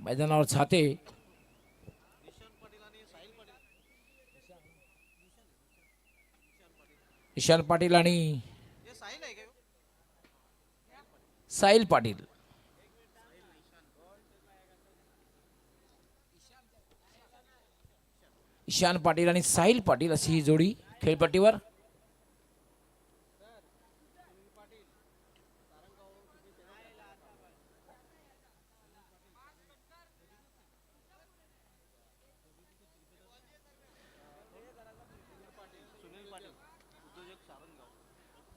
मैदानावर छाते ईशान पाटील आणि साहिल पाटील. ईशान पाटील आणि साहिल पाटील अशी ही जोडी खेळपट्टीवर.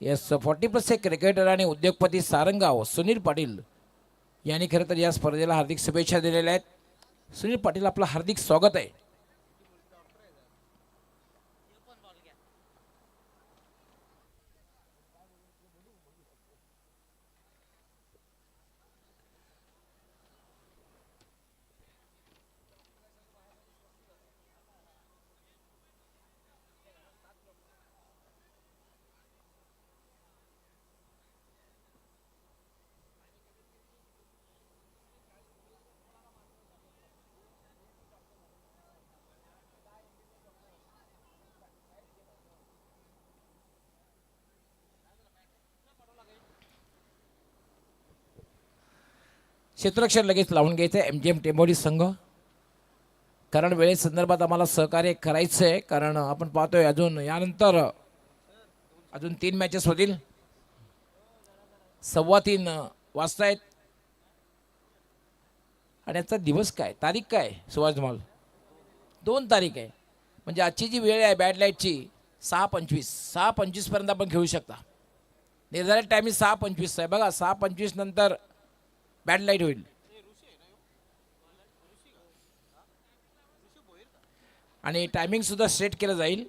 येस 40+ क्रिकेटर आणि उद्योगपती सारंगाव सुनील पाटील यांनी खरं तर या स्पर्धेला हार्दिक शुभेच्छा दिलेल्या आहेत. सुनील पाटील आपलं हार्दिक स्वागत आहे. क्षेत्ररक्षण लगेच लावून घ्यायचं आहे MGM टेंबोली संघ. कारण वेळेसंदर्भात आम्हाला सहकार्य करायचं आहे. कारण आपण पाहतोय अजून यानंतर अजून 3 मॅचेस होतील. 3:15 वाजतायत. आणि याचा दिवस काय, तारीख काय सुभाष धुमाल? 2 तारीख आहे. म्हणजे आजची जी वेळ आहे बॅड लाईटची 6:25 पर्यंत आपण खेळू शकता. निर्धारित टायमिंग 6:25 आहे. बघा 6:25 नंतर बॅड लाईट होईल. आणि टायमिंग सुद्धा सेट केलं जाईल.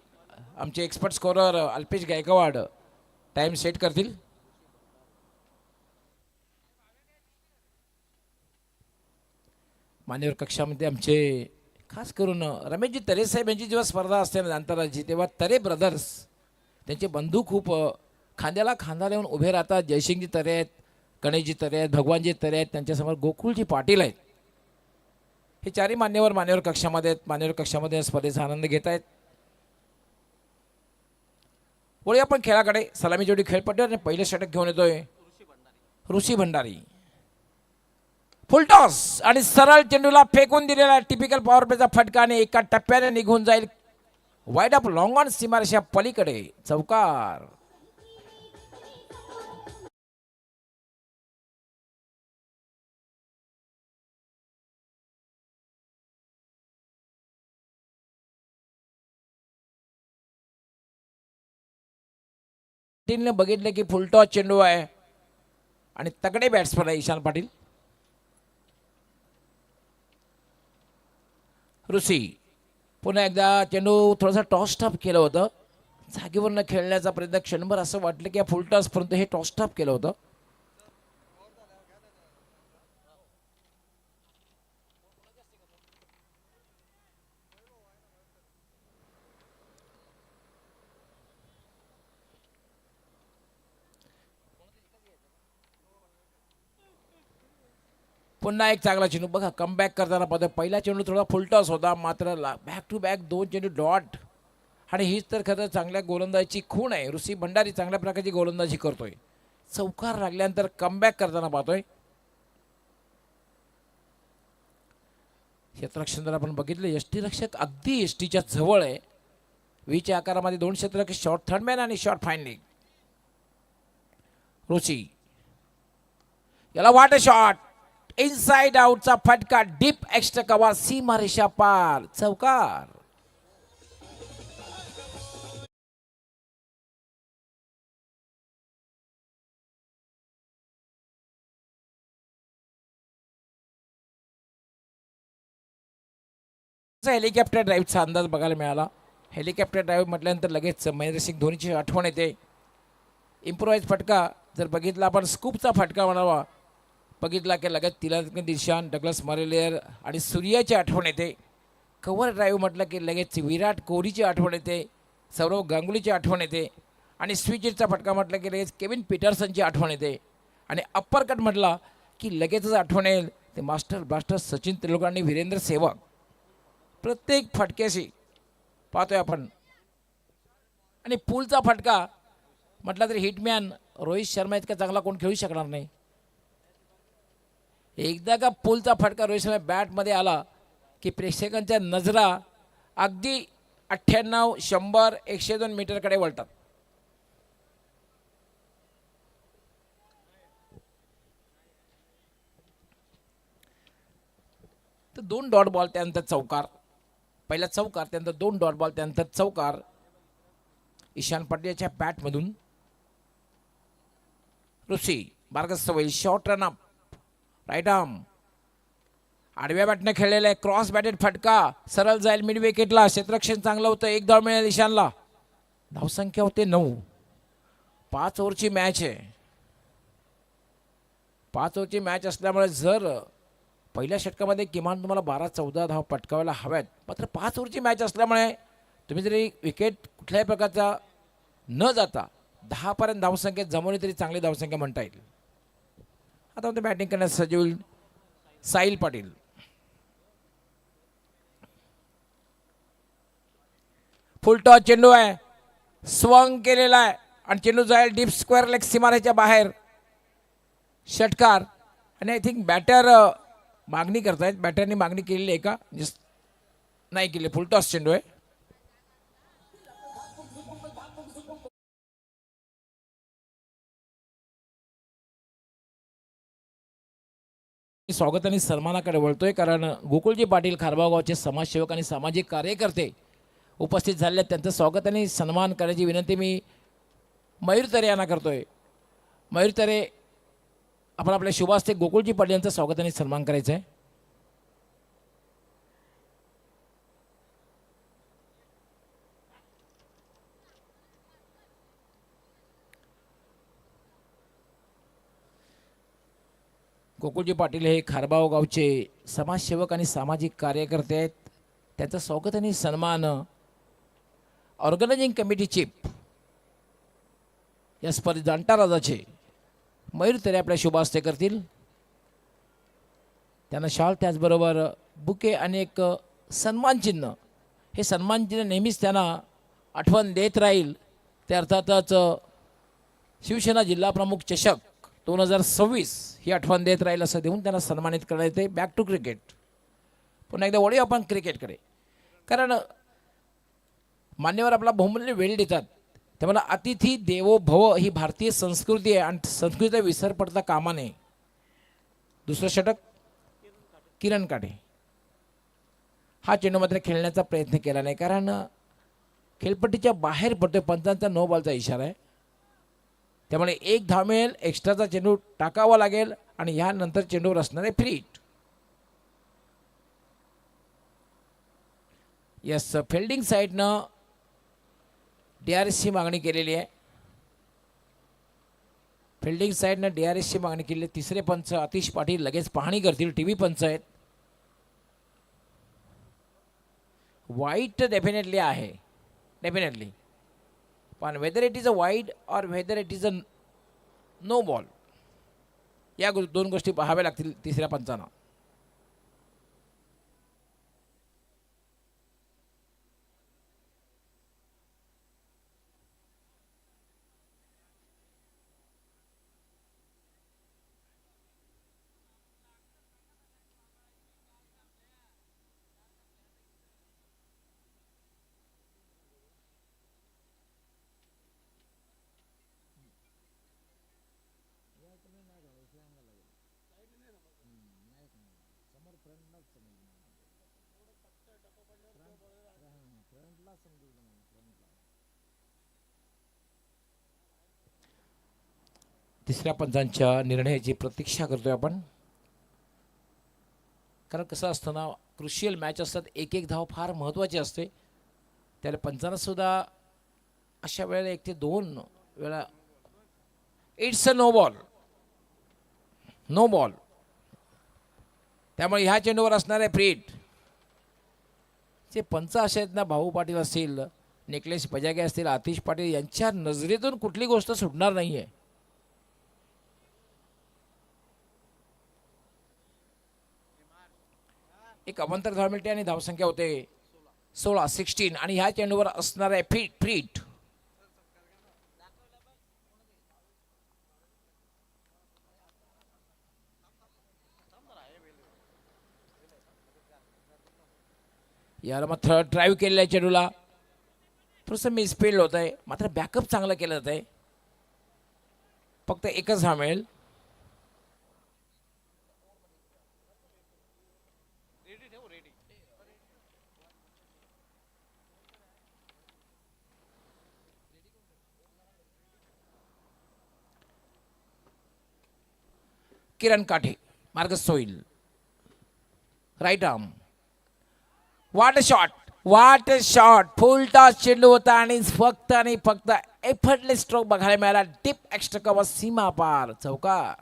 आमचे expert scorer Alpesh Gaikwad time set करतील. मान्यवर कक्षामध्ये आमचे खास करून रमेशजी तरे साहेब यांची जेव्हा स्पर्धा असते ना आंतरराज्यची, तेव्हा तरे ब्रदर्स त्यांचे बंधू खूप खांद्याला खांदा लावून उभे राहतात. जयसिंगजी तरे आहेत, गणेशजी तरे आहेत, भगवानजी तरे आहेत, त्यांच्यासमोर गोकुळजी पाटील आहेत. हे चारही मान्यवर कक्षामध्ये आहेत. मान्यवर कक्षामध्ये स्पर्धेचा आनंद घेत आहेत. वळूया आपण खेळाकडे. सलामी जोडी खेळपट्टीवर आणि पहिले षटक घेऊन येतोय ऋषी भंडारी. फुलटॉस आणि सरळ चेंडूला फेकून दिलेला टिपिकल पॉवर प्लेचा फटका आणि एका टप्प्याने निघून जाईल वाईड अप लॉंग ऑन सीमारेषा पलीकडे. चौकार. टीमने बघितलं की फुलटॉस चेंडू आहे आणि तगडे बॅट्समन आहे ईशान पाटील. ऋषी पुन्हा एकदा चेंडू थोडासा टॉस टॉप केलं होतं. जागेवरनं खेळण्याचा प्रयत्न क्षणभर असं वाटलं की या फुलटॉस पर्यंत हे टॉस टॉप केलं होतं. पुन्हा एक चांगला चेंडू बघा कमबॅक करताना पाहतो. पहिला चेंडू थोडा फुलटॉस होता, मात्र बॅक टू बॅक 2 चेंडू डॉट. आणि हीच तर खरं चांगल्या गोलंदाजीची खूण आहे. ऋषी भंडारी चांगल्या प्रकारची गोलंदाजी करतोय. चौकार लागल्यानंतर कमबॅक करताना पाहतोय. क्षेत्ररक्षण जर आपण बघितलं यष्टीरक्षक अगदी यष्टीच्या जवळ आहे. व्हीच्या आकारामध्ये 2 क्षेत्ररक्षक शॉर्ट थर्डमॅन आणि शॉर्ट फाईनलिंग. ऋषी याला वाट शॉट इनसाइड आउटचा फटका डीप एक्स्ट्रा कव्हर सीमारेषा पार. चौकार. हेलिकॉप्टर ड्राईव्हचा अंदाज बघायला मिळाला. हेलिकॉप्टर ड्राईव्ह म्हटल्यानंतर लगेच महेंद्रसिंग धोनीची आठवण येते. इम्प्रोवाइज फटका जर बघितला आपण स्कूपचा फटका म्हणावा बघितला की लगेच तिलक दिशान, डगलस मरेलियर आणि सूर्याची आठवण येते. कव्हर ड्राईव्ह म्हटलं की लगेच विराट कोहलीची आठवण येते, सौरव गांगुलीची आठवण येते. आणि स्विचचा फटका म्हटलं की लगेच केविन पीटरसनची आठवण येते. आणि अप्पर कट म्हटला की लगेचच आठवण येईल ते मास्टर ब्लास्टर सचिन तेंडुलकर आणि वीरेंद्र सेहवाग प्रत्येक फटक्याशी पाहतोय आपण. आणि पुलचा फटका म्हटला तरी हिटमॅन रोहित शर्मा इतका चांगला कोण खेळू शकणार नाही. एकदा का पुलचा फटका रोहित शर्मा बॅटमध्ये आला की प्रेक्षकांच्या नजरा अगदी 98, 100, 102 मीटरकडे वळतात. तर 2 डॉट बॉल त्यानंतर चौकार. पहिला चौकार त्यानंतर 2 डॉट बॉल त्यानंतर चौकार. ईशान पटेलच्या बॅटमधून ऋषी मार्गस्थ होईल. Short run up right arm आडव्या बॅटने खेळलेला आहे. क्रॉस बॅटेड फटका सरळ जाईल मिड विकेटला. क्षेत्ररक्षण चांगलं होतं. 1 धाव मिळेल ईशानला. धावसंख्या होते 9. 5 ओव्हरची मॅच आहे. 5 ओव्हरची मॅच असल्यामुळे जर पहिल्या षटकामध्ये किमान तुम्हाला 12-14 धाव पटकावायला हव्यात. मात्र 5 ओव्हरची मॅच असल्यामुळे तुम्ही जरी विकेट कुठल्याही प्रकारचा न जाता 10 पर्यंत धावसंख्या जमवली तरी चांगली धावसंख्या म्हणता येईल. आता ते बॅटिंग करण्यास सज्ज होईल साहिल पाटील. फुल टॉस चेंडू आहे. स्वंग केलेला आहे आणि चेंडू जाईल डीप स्क्वेअर लेग सीमारेच्या बाहेर. षटकार. आणि आय थिंक बॅटर मागणी करतायत. बॅटरनी मागणी केलेली आहे का? नाही केली. फुल टॉस चेंडू आहे. स्वागत आणि सन्मानाकडे वळतोय कारण गोकुळजी पाटील खारबाव गावचे समाजसेवक आणि सामाजिक कार्यकर्ते उपस्थित झाले आहेत. त्यांचं स्वागत आणि सन्मान करण्याची विनंती मी मयूर तरे यांना करतोय. मयूर तरे आपण आपल्या शुभास्ते गोकुळजी पाटील यांचं स्वागत आणि सन्मान करायचं आहे. गोकुळजी पाटील हे खारबाव गावचे समाजसेवक आणि सामाजिक कार्यकर्ते आहेत. त्यांचं स्वागत आणि सन्मान ऑर्गनायझिंग कमिटी चीफ या स्पर्धे जाणता राजाचे मयूर तरे आपल्या शुभास्ते करतील. त्यांना शॉल त्याचबरोबर बुके आणि एक सन्मान चिन्ह. हे सन्मान चिन्ह नेहमीच त्यांना आठवण देत राहील. ते अर्थातच शिवसेना जिल्हा प्रमुख चषक 2026 ही आठवण देत राहील असं देऊन त्यांना सन्मानित करण्यात येते. Back to cricket. पुन्हा एकदा वळूया आपण क्रिकेटकडे. कारण मान्यवर आपला बहुमूल्य वेळ देतात. त्यामुळे अतिथी देवो भव ही भारतीय संस्कृती आहे आणि संस्कृतीचा विसर पडता कामा नये. दुसरं षटक किरण काटे. हा चेंडू मात्र खेळण्याचा प्रयत्न केला नाही कारण खेळपट्टीच्या बाहेर पडतोय. पंचांचा 9 बॉलचा इशारा आहे. त्यामुळे 1 धाव मिळेल. एक्स्ट्राचा चेंडू टाकावा लागेल आणि ह्यानंतर चेंडूवर असणारे फ्री हिट. यस फिल्डिंग साईडनं DRSची मागणी केलेली आहे. फिल्डिंग साईडनं DRSची मागणी केली. तिसरे पंच आतिश पाटील लगेच पाहणी करतील. टीव्ही पंच आहेत. वाईट डेफिनेटली आहे. डेफिनेटली. पण whether it is a wide or whether it is a no ball या 2 गोष्टी पाहाव्या लागतील तिसऱ्या पंचांना. तिसऱ्या पंचांच्या निर्णयाची प्रतीक्षा करतोय आपण. कारण कसं असतं ना, क्रुशियल मॅच असतात. एक एक धाव फार महत्त्वाची असते. त्याला पंचांना सुद्धा अशा वेळेला 1 ते 2 वेळा it's a no ball. No ball. त्यामुळे ह्या चेंडूवर असणारे फ्री हिट. जे पंच असे आहेत ना, भाऊ पाटील असतील, निकलेश पजागे असतील, आतिश पाटील यांच्या नजरेतून कुठली गोष्ट सुटणार नाही आहे. एक अवंतर धाव मिळते आणि धावसंख्या होते 16 आणि ह्या चेंडूवर असणारे फीट याला मात्र ड्राईव्ह केलेल्या आहे चेंडूला, थोडंसं मिसफील्ड होत आहे, मात्र बॅकअप चांगलं केलं जात आहे. फक्त एकच धाव मिळेल. किरण काठे मार्गस्थ होईल. राईट आर्म, वाट शॉट फुल टॉस चेंडू होता आणि फक्त एफर्टलेस स्ट्रोक बघायला मिळाला. डीप एक्स्ट्रा कव्हर, सीमा पार, चौकार.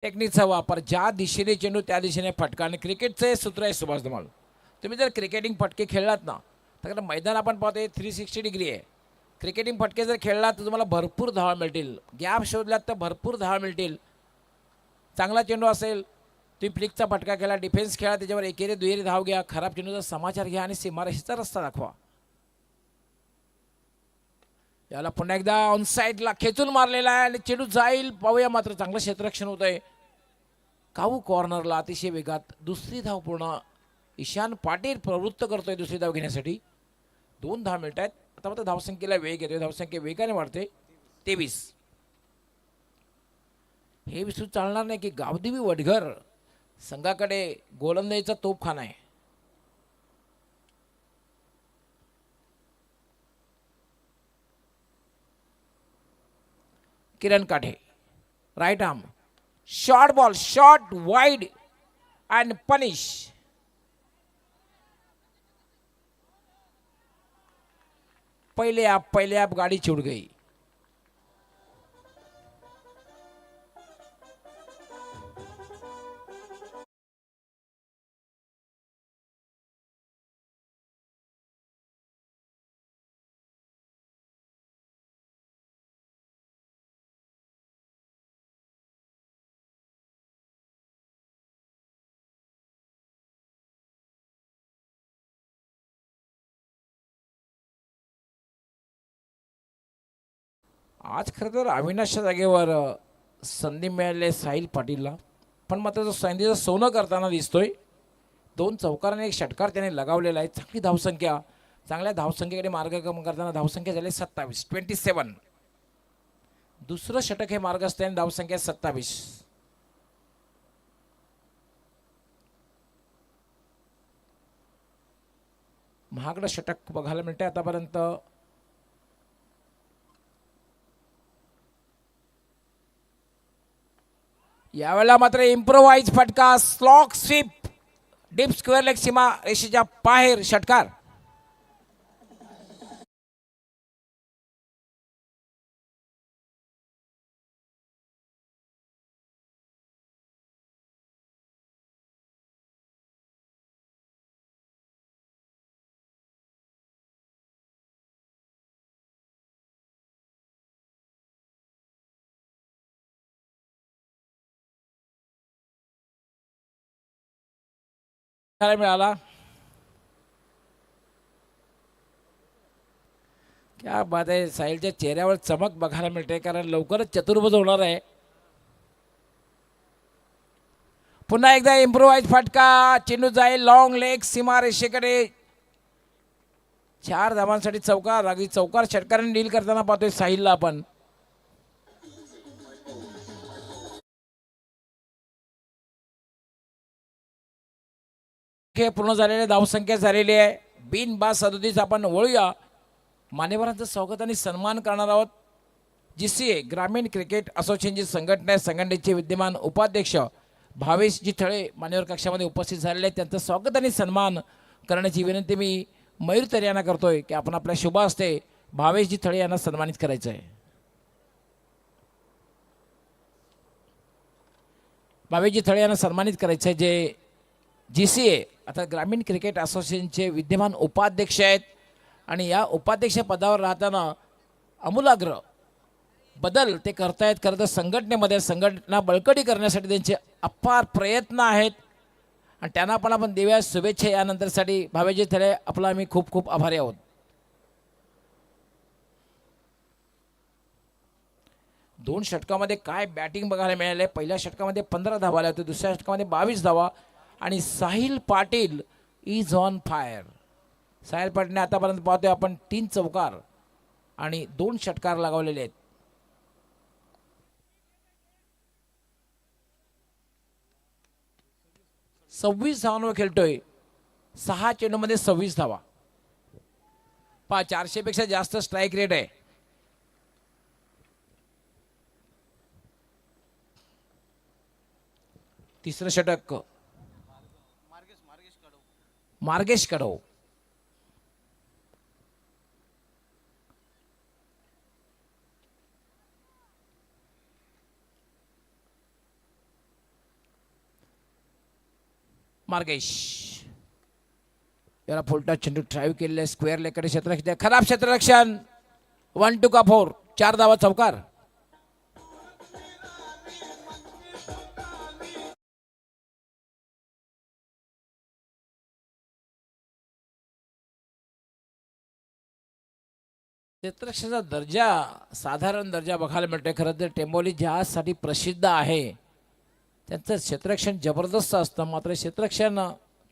टेक्निकचा वापर, ज्या दिशेने चेंडू त्या दिशेने फटका. आणि क्रिकेटचं सूत्र आहे सुभाष धुमाळ, तुम्ही जर क्रिकेटिंग फटके खेळलात ना तर मैदान आपण पाहतोय 360 डिग्री आहे. क्रिकेटिंग फटके जर खेळलात तर तुम्हाला भरपूर धावा मिळतील. गॅप शोधलात तर भरपूर धावा मिळतील. चांगला चेंडू असेल तुम्ही फ्लिकचा फटका खेळा, डिफेन्स खेळा, त्याच्यावर एकेरी दुहेरी धाव घ्या, खराब चेंडूचा समाचार घ्या आणि सीमारेषेचा रस्ता दाखवा. याला पुन्हा एकदा ऑन साईडला खेचून मारलेला आहे आणि चेंडू जाईल, पाहूया. मात्र चांगलं क्षेत्ररक्षण होत आहे. काऊ कॉर्नरला अतिशय वेगात दुसरी धाव पूर्ण. ईशान पाटील प्रवृत्त करतोय दुसरी धाव घेण्यासाठी. 2 धाव मिळत आहेत. आता मात्र धावसंख्येला वेग येतोय, धावसंख्या वेगाने वाढते. 23. हे विसरून चालणार नाही की गावदेवी वडघर संघाकडे गोलंदाजीचा तोफखाना आहे. Kiran Kathe right arm, short ball, short wide and punish. पहले आप गाड़ी छूट गई. आज खरं तर अविनाशच्या जागेवर संधी मिळाली साहिल पाटीलला, पण मात्र जो संधीचं सोनं करताना दिसतोय. 2 चौकाराने 1 षटकार त्याने लगावलेला आहे. चांगली धावसंख्या, चांगल्या धावसंख्येकडे मार्गक्रमण करताना धावसंख्या झाली 27. दुसरं षटक हे मार्गस्थ आहे, धावसंख्या 27. महागडं षटक बघायला मिळते आतापर्यंत. यावेळेला मात्र इम्प्रोवाइज फटका, slog sweep, deep square leg, सीमा रेषेच्या बाहेर षटकार. मिळाला. क्या बात आहे, साहिलच्या चेहऱ्यावर चमक बघायला मिळते, कारण लवकरच चतुर्भुज होणार आहे. पुन्हा एकदा इम्प्रोवाइज फटका, चेंडू जाईल लॉंग लेग, सीमा रेषेकडे. 4 धावांसाठी चौकार. अगदी चौकार षटकाराने डील करताना पाहतोय साहिलला आपण. पूर्ण झालेले धावसंख्या झालेली आहे. बिनबाद 37. आपण वळूया, मान्यवरांचं स्वागत आणि सन्मान करणार आहोत. GCA ग्रामीण क्रिकेट असोसिएशनची संघटनेचे विद्यमान उपाध्यक्ष भावेशजी थळे मान्यवर कक्षामध्ये उपस्थित झालेले आहेत. त्यांचं स्वागत आणि सन्मान करण्याची विनंती मी मयूर तरे यांना करतोय की आपण आपल्या शुभ हस्ते भावेशजी थळे यांना सन्मानित करायचं आहे. भावेशजी थळे यांना सन्मानित करायचं आहे, जे GCA आता ग्रामीण क्रिकेट असोसिएशनचे विद्यमान उपाध्यक्ष आहेत आणि या उपाध्यक्ष पदावर राहताना आमूलाग्र बदल ते करतायत. खरं तर संघटनेमध्ये संघटना बळकटी करण्यासाठी त्यांचे अपार प्रयत्न आहेत आणि त्यांना आपण देऊया शुभेच्छा. यानंतरसाठी भावेजी थळे आपला आम्ही खूप खूप आभारी आहोत. दोन षटकामध्ये काय बॅटिंग बघायला मिळाले. पहिल्या षटकामध्ये 15 धावा आल्या होत्या, दुसऱ्या षटकामध्ये 22 धावा आणि Sahil Patil is on fire. Sahil पाटीलने आतापर्यंत पाहतोय आपण 3 चौकार आणि 2 षटकार लगावलेले आहेत. सव्वीस धावांवर खेळतोय. 6 चेंडूमध्ये 26 धावा. 400 पेक्षा जास्त स्ट्राईक रेट आहे. तिसरं षटक मार्गेश कडव. मार्गेश याला फुलटा चेंडू ड्राईव्ह केलेला आहे. स्क्वेअर लेकडे क्षेत्ररक्षण, खराब क्षेत्ररक्षण. 1 का 4, 4 धावा चौकार. क्षेत्ररक्षणाचा दर्जा साधारण दर्जा बघायला मिळतोय. खरं तर टेंबोली ज्यासाठी प्रसिद्ध आहे त्यांचं क्षेत्ररक्षण जबरदस्त असतं, मात्र क्षेत्ररक्षण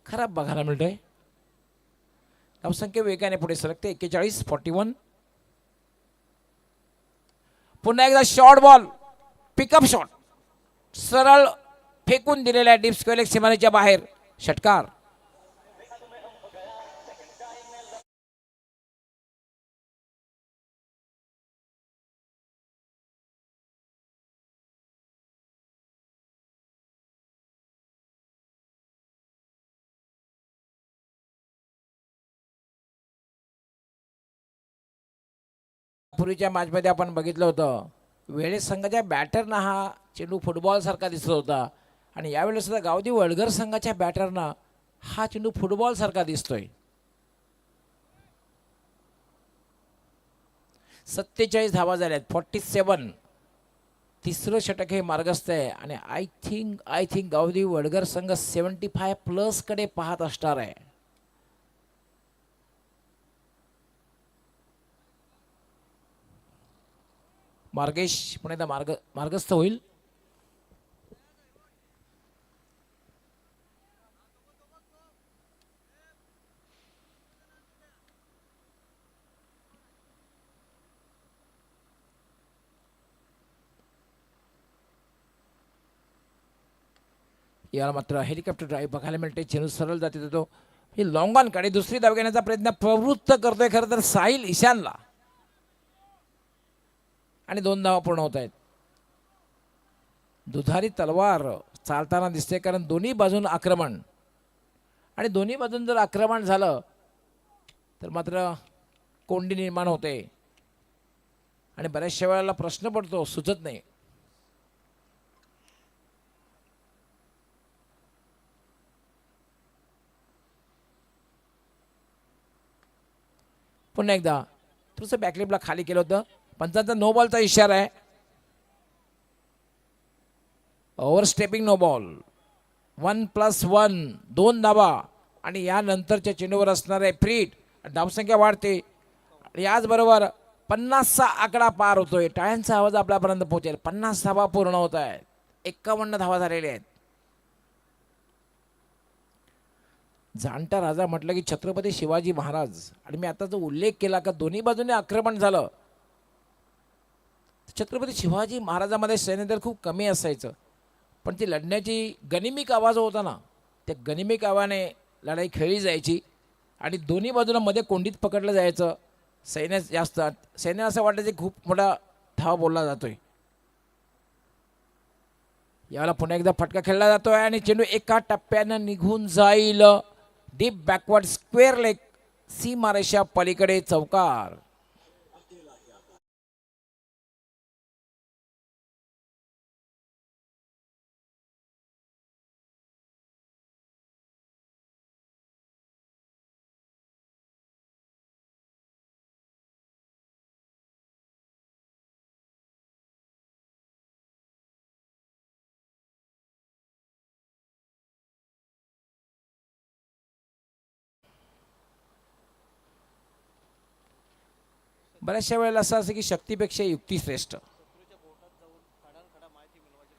खराब बघायला मिळतंय. धावसंख्या वेगाने पुढे सरकते. 41-41. पुन्हा एकदा शॉर्ट बॉल, पिकअप शॉट सरळ फेकून दिलेला डीप स्क्वेअर लेग सीमारेच्या बाहेर. षटकार. पूर्वीच्या मॅचमध्ये आपण बघितलं होतं वेळेस संघाच्या बॅटरना हा चेंडू फुटबॉल सारखा दिसत होता आणि यावेळेस सुद्धा गावदी वळगर संघाच्या बॅटरना हा चेंडू फुटबॉल सारखा दिसतोय. 47 धावा झाल्यात. 47. तिसरं षटक हे मार्गस्थ आहे आणि आय थिंक गावदी वडगर संघ 75+ कडे पाहत असणार आहे. मार्गेश पुणे मार्गस्थ होईल. याला मात्र हेलिकॉप्टर ड्राईव्ह बघायला मिळते. चेंडू सरळ जाते तो ही लॉंग ऑन कडे दुसरी धाव घेण्याचा प्रयत्न प्रवृत्त करतोय खरं तर साहिल ईशानला आणि 2 धावा पूर्ण होत आहेत. दुधारी तलवार चालताना दिसते कारण दोन्ही बाजून आक्रमण आणि दोन्ही बाजून जर आक्रमण झालं तर मात्र कोंडी निर्माण होते आणि बऱ्याचशा वेळेला प्रश्न पडतो, सुचत नाही. पुन्हा एकदा थोडंसं बॅकलिपला खाली केलं होतं. पंचांचा नो बॉलचा इशारा आहे. ओव्हरस्टेपिंग नो बॉल. 1+1 2 धावा आणि यानंतरच्या चेंडूवर असणार आहे फ्रीट. धावसंख्या वाढते. याचबरोबर 50चा आकडा पार होतोय. टाळ्यांचा आवाज आपल्यापर्यंत पोहोचेल. 50 धावा पूर्ण होत आहेत. 51 धावा झालेल्या आहेत. जाणता राजा म्हटलं की छत्रपती शिवाजी महाराज आणि मी आता जो उल्लेख केला का दोन्ही बाजूने आक्रमण झालं. छत्रपती शिवाजी महाराजांमध्ये सैन्यदल खूप कमी असायचं पण ती लढण्याची गनिमिक आवाज होता ना, त्या गनिमिक आवाजाने लढाई खेळली जायची आणि दोन्ही बाजूला मध्ये कोंडीत पकडलं जायचं. सैन्य जास्त सैन्य असं वाटायचं खूप मोठा धावा बोलला जातोय. याला पुन्हा एकदा फटका खेळला जातोय आणि चेंडू एका टप्प्यानं निघून जाईल. डीप बॅकवर्ड स्क्वेअर लेग सीमारेषा पलीकडे चौकार. बऱ्याचशा वेळेला असं असं की शक्तीपेक्षा युक्ती श्रेष्ठ.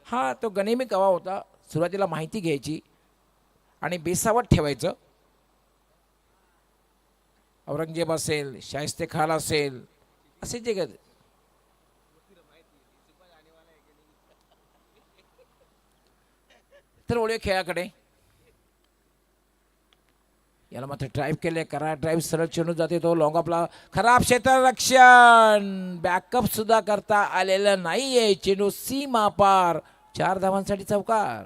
हा तो गनिमी कावा होता. सुरुवातीला माहिती घ्यायची आणि बेसावत ठेवायचं. औरंगजेब असेल, शाहिस्ते खान असेल, असे जे तर ओळे खेळाकडे याला मात्र ड्राईव्ह केले. करा ड्राईव्ह सरळ चेंडू जाते तो लॉंग आपला खराब क्षेत्ररक्षण. बॅकअप सुद्धा करता आलेलं नाहीये. चेंडू सीमा पार. 4 धावांसाठी चौकार.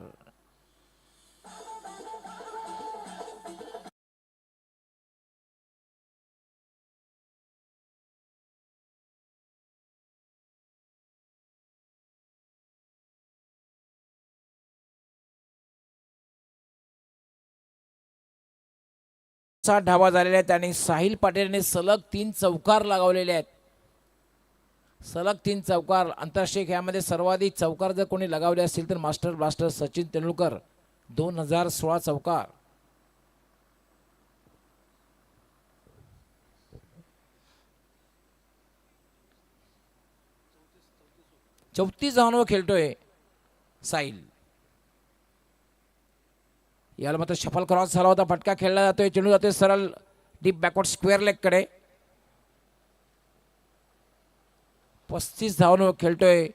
सात धावा झालेल्या आहेत आणि साहिल पाटीलने सलग 3 चौकार लगावलेले आहेत. सलग 3 चौकार. आंतरराष्ट्रीय खेळामध्ये सर्वाधिक चौकार जर कोणी लगावले असतील तर मास्टर ब्लास्टर सचिन तेंडुलकर. 2016 चौकार. चौतीस धावांवर खेळतोय साहिल. याला मात्र शफल क्रॉस झाला होता. फटका खेळला जातोय. चेंडू जातोय सरळ डीप बॅकवर्ड स्क्वेअर लेग कडे. 35 धावांवर खेळतोय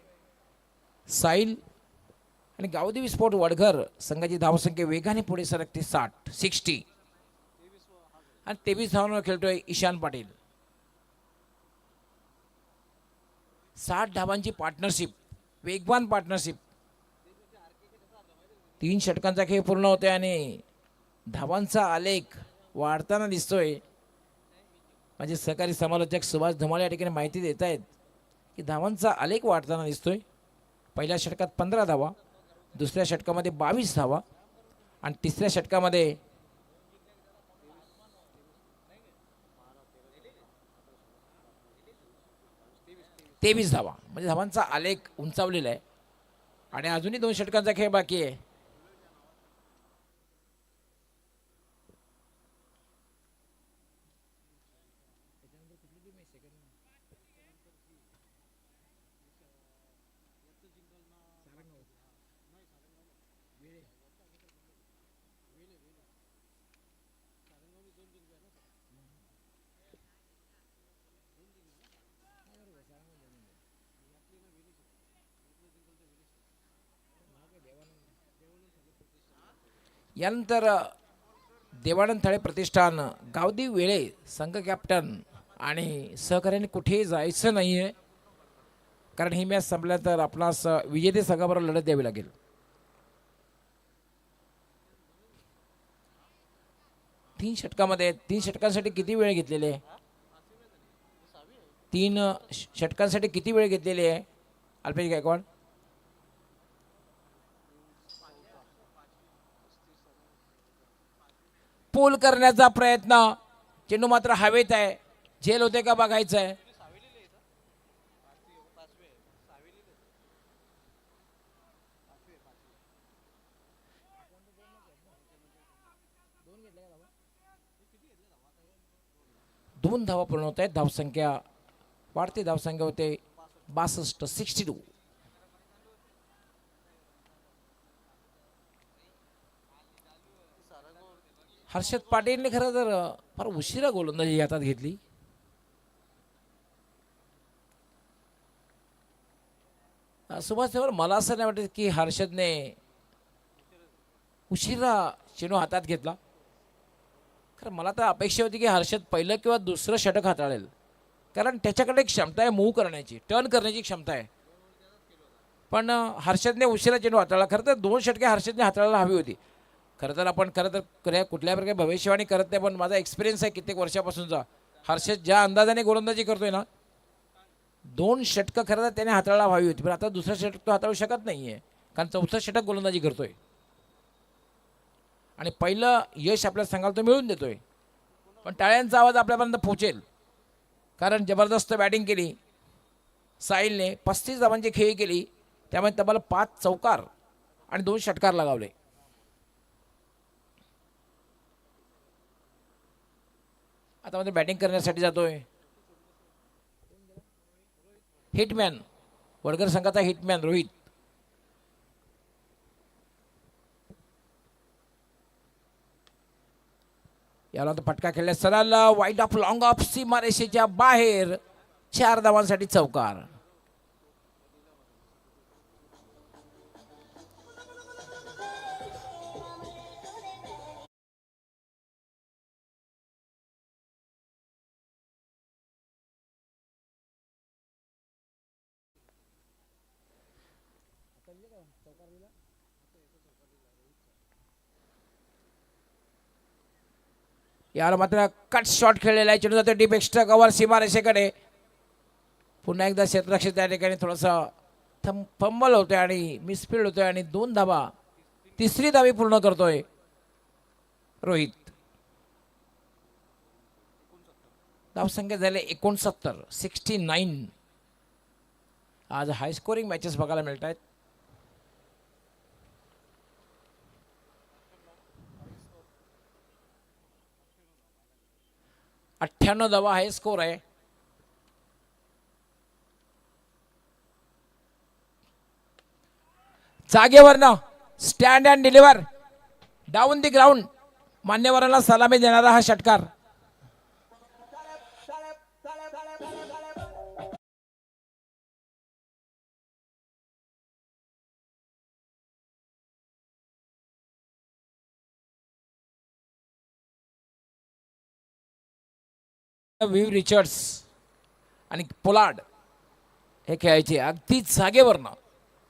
साहिल. आणि गावदेवी विस्फोट वडघर संघाची धावसंख्या वेगाने पुढे सरकते 60 आणि 23 धावांवर खेळतोय ईशान पाटील. 60 धावांची पार्टनरशिप, वेगवान पार्टनरशिप. 3 षटकांचा खेळ पूर्ण होतोय आणि धावांचा आलेख वाढताना दिसतोय. माझे सहकारी समालोचक सुभाष धुमाळे या ठिकाणी माहिती देत आहेत की धावांचा आलेख वाढताना दिसतोय. पहिल्या षटकात 15 धावा, दुसऱ्या षटकामध्ये 22 धावा आणि तिसऱ्या षटकामध्ये 23 धावा. म्हणजे धावांचा आलेख उंचावलेला आहे आणि अजूनही 2 षटकांचा खेळ बाकी आहे. यानंतर देवानंद थळे प्रतिष्ठान गावदेवी वेळे संघ कॅप्टन आणि सहकार्याने कुठेही जायचं नाही आहे. कारण ही मॅच संपल्यानंतर आपणास विजेते संघाबरोबर लढत द्यावी लागेल. तीन षटकांसाठी किती वेळ घेतलेले आहे? 3 षटकांसाठी किती वेळ घेतलेली आहे अल्पेश गायकवाड? पूल करण्याचा प्रयत्न. चेंडू मात्र हवेत आहे. झेल होते का बघायचं आहे. दोन धावा पूर्ण होत आहेत. धावसंख्या वाढते. धावसंख्या होते 62. हर्षद पाटीलने खरं तर फार उशिरा गोलंदाजी हातात घेतली. सुभाष मला असं नाही वाटत की हर्षदने उशिरा चेंडू हातात घेतला. खरं मला तर अपेक्षा होती की हर्षद पहिलं किंवा दुसरं षटक हाताळेल. कारण त्याच्याकडे एक क्षमता आहे मूव्ह करण्याची, टर्न करण्याची क्षमता आहे. पण हर्षदने उशिरा चेंडू हाताळला. खरं तर 2 षटके हर्षदने हाताळायला हवी होती. खरं तर आपण कुठल्या प्रकारे भविष्यवाणी करत नाही, पण माझा एक्सपिरियन्स आहे कित्येक वर्षापासूनचा. हर्षद ज्या अंदाजाने गोलंदाजी करतोय ना, 2 षटकं खरं तर त्याने हाताळायला हवी होती. पण आता दुसरं षटक तो हाताळू शकत नाहीये कारण 4थं षटक गोलंदाजी करतोय आणि पहिलं यश आपल्या संघाला तो मिळवून देतोय. पण टाळ्यांचा आवाज आपल्यापर्यंत पोहोचेल कारण जबरदस्त बॅटिंग केली साहिलने. 35 धावांची खेळी केली. त्यामुळे तब्बल 5 चौकार आणि 2 षटकार लगावले. आता मध्ये बॅटिंग करण्यासाठी जातोय हिटमॅन, वडगर संघाचा हिटमॅन रोहित. याला तो फटका खेळला सरळ वाईड ऑफ लॉंग ऑफ सीमारेषेच्या बाहेर, 4 धावांसाठी चौकार. याला मात्र कट शॉट खेळलेला आहे, चेंडू जातो डीप एक्स्ट्रा कव्हर सीमारेषेकडे. पुन्हा एकदा क्षेत्ररक्षक त्या ठिकाणी थोडासा फंबल होतोय आणि मिसफिल्ड होतोय आणि 2 धावा, तिसरी धावी पूर्ण करतोय रोहित. धावसंख्या झाले 69. आज हाय स्कोरिंग मॅचेस बघायला मिळत आहेत. 98 धावा हाय स्कोर आहे. जागेवरनं stand and deliver down the ground, मान्यवरांना सलामी देणारा हा षटकार. व्ही रिचर्ड्स आणि पोलार्ड हे खेळायचे अगदी जागेवरनं,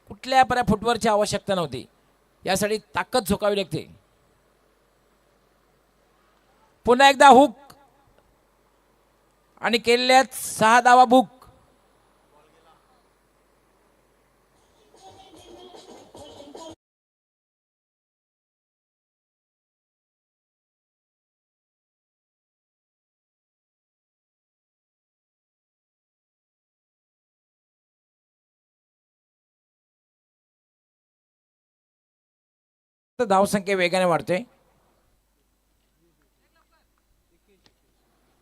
कुठल्या पर्या फुटवरची आवश्यकता नव्हती. यासाठी ताकद झोकावी लागते. पुन्हा एकदा हुक आणि केलेल्यात 6 धावा बुक. धावसंख्या वेगाने वाढते.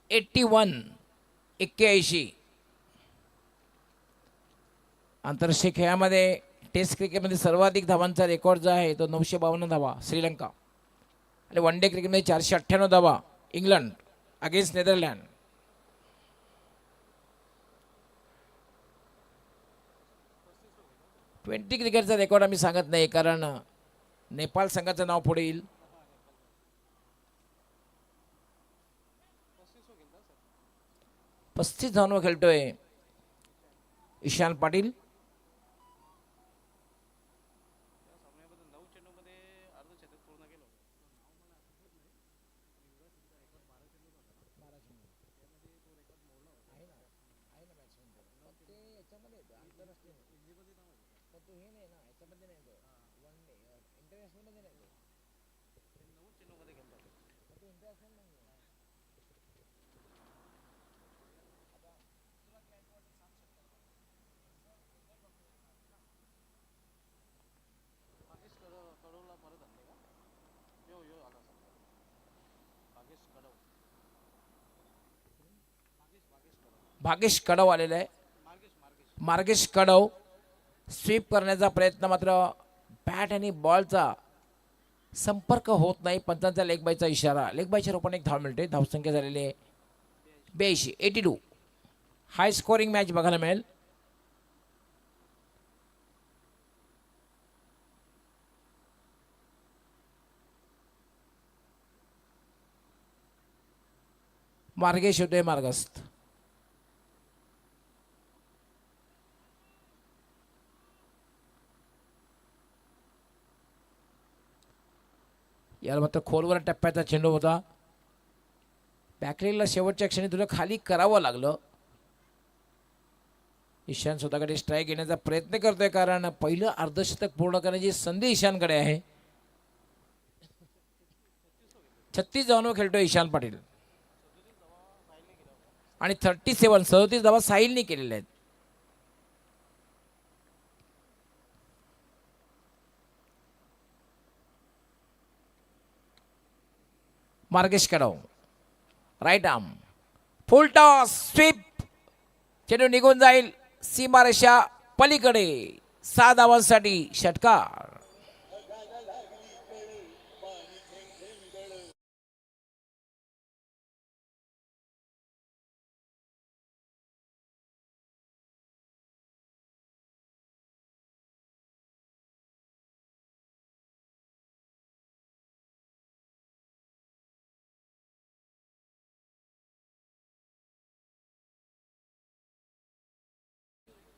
81. आंतरराष्ट्रीय खेळामध्ये टेस्ट क्रिकेटमध्ये सर्वाधिक धावांचा रेकॉर्ड जो आहे तो 952 धावा श्रीलंका, आणि वन डे क्रिकेटमध्ये 498 धावा इंग्लंड अगेन्स्ट नेदरलँड. ट्वेंटी क्रिकेटचा रेकॉर्ड आम्ही सांगत नाही, कारण नेपाळ संघाचं नाव पुढे येईल. 35 धावांवर खेळतोय ईशान पाटील. भागेश कडव आलेला आहे. मार्गेश कडव स्वीप करण्याचा प्रयत्न, मात्र बॅट आणि बॉलचा संपर्क होत नाही. पंचांचा लेग बायचा इशारा. लेग बायच्या रूपाने एक धाव मिळते. धावसंख्या झालेली आहे 82. हाय स्कोरिंग मॅच बघायला मिळेल. मार्गेश होतोय मार्गस्थ. याला मात्र खोलवर टप्प्याचा चेंडू होता. बॅकलेगला शेवटच्या क्षणी तुला खाली करावं लागलं. ईशान स्वतःकडे स्ट्राईक घेण्याचा प्रयत्न करतोय, कारण पहिलं अर्धशतक पूर्ण करण्याची संधी ईशानकडे आहे. 36 धावांवर खेळतोय ईशान पाटील आणि 37 धावा साहिलने केलेल्या आहेत. Margesh Kadav right arm full toss sweep, चेंडू निघून जाईल. सीमारेषा पलीकडे 6 धावांसाठी षटकार.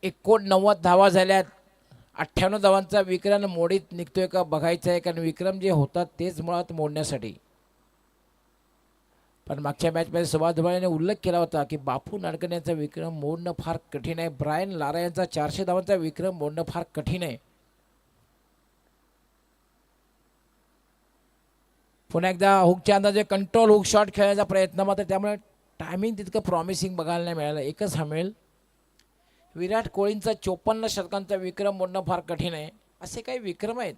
एकोणनव्वद धावा झाल्यात. 98 धावांचा विक्रम मोडीत निघतोय का बघायचं आहे, कारण विक्रम जे होतात तेच मुळात मोडण्यासाठी. पण मागच्या मॅचमध्ये सुभाष धुमाळने उल्लेख केला होता की बापू नाडकर्णी यांचा विक्रम मोडणं फार कठीण आहे. ब्रायन लारा यांचा 400 धावांचा विक्रम मोडणं फार कठीण आहे. पुन्हा एकदा हुकच्या अंदाजे कंट्रोल हुक शॉट खेळण्याचा प्रयत्न, मात्र त्यामुळे टायमिंग तितकं प्रॉमिसिंग बघायला नाही मिळालं. एकच मिळेल. विराट कोहलींचा 54 षटकांचा विक्रम मोडणं फार कठीण आहे. असे काही विक्रम आहेत.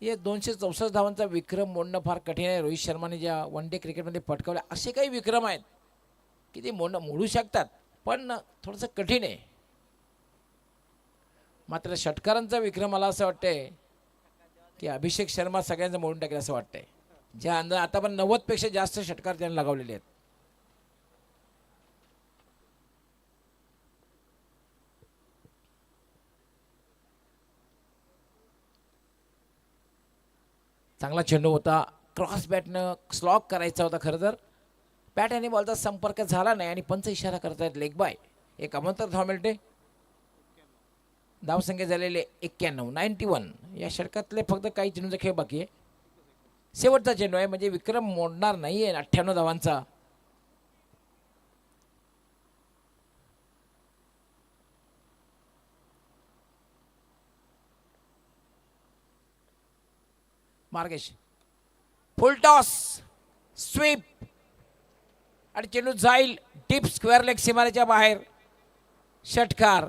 हे 264 धावांचा विक्रम मोडणं फार कठीण आहे. रोहित शर्माने ज्या वन डे क्रिकेटमध्ये पटकावले असे काही विक्रम आहेत की ते मोडू शकतात, पण थोडंसं कठीण आहे. मात्र षटकारांचा विक्रम मला असं वाटतंय की अभिषेक शर्मा सगळ्यांचं मोडून टाकेल असं वाटतंय. ज्या अंदाज आता पण 90पेक्षा जास्त षटकार त्यांनी लगावलेले आहेत. चांगला चेंडू होता. क्रॉस बॅटनं स्लॉग करायचा होता. खरं तर बॅट आणि बॉलचा संपर्क झाला नाही आणि पंच इशारा करतायत लेग बाय. एक अमंतर धाव मिळते. धावसंख्या झालेले 91. या षटकातले फक्त काही चेंडूचा खेळ बाकी आहे. शेवटचा चेंडू आहे, म्हणजे विक्रम मोडणार नाही आहे 98 धावांचा. मार्गेश फुल टॉस स्वीप आणि चेंडू जाईल डीप स्क्वेअर लेग सीमारेच्या बाहेर. षटकार.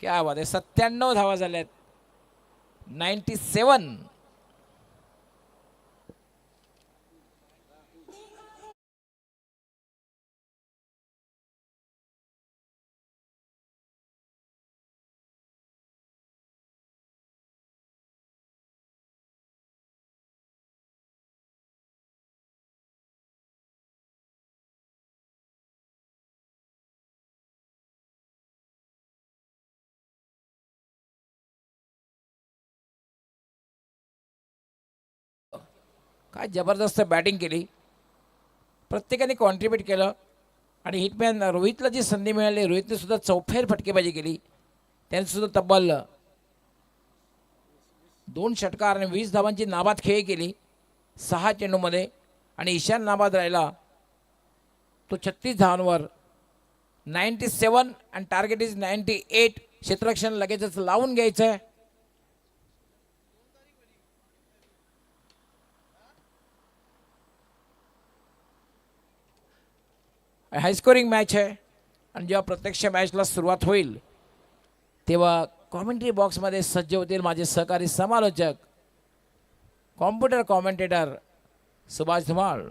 क्या बात आहे. 97 धावा झाल्यात. 97. काय जबरदस्त बॅटिंग केली. प्रत्येकाने कॉन्ट्रीब्यूट केलं आणि हिटमॅन रोहितला जी संधी मिळाली, रोहितने सुद्धा चौफेर फटकेबाजी केली. त्याने सुद्धा तब्बल 2 षटकार आणि 20 धावांची नाबाद खेळी केली 6 चेंडूमध्ये. आणि ईशान नाबाद राहिला तो 36 धावांवर. 97 आणि टार्गेट इज 98. क्षेत्ररक्षण लगेचच लावून घ्यायचं आहे. हाय स्कोरिंग मॅच आहे आणि जेव्हा प्रत्यक्ष मॅचला सुरुवात होईल तेव्हा कॉमेंट्री बॉक्समध्ये सज्ज होतील माझे सहकारी समालोचक, कॉम्प्युटर कॉमेंटेटर सुभाष धुमाळ.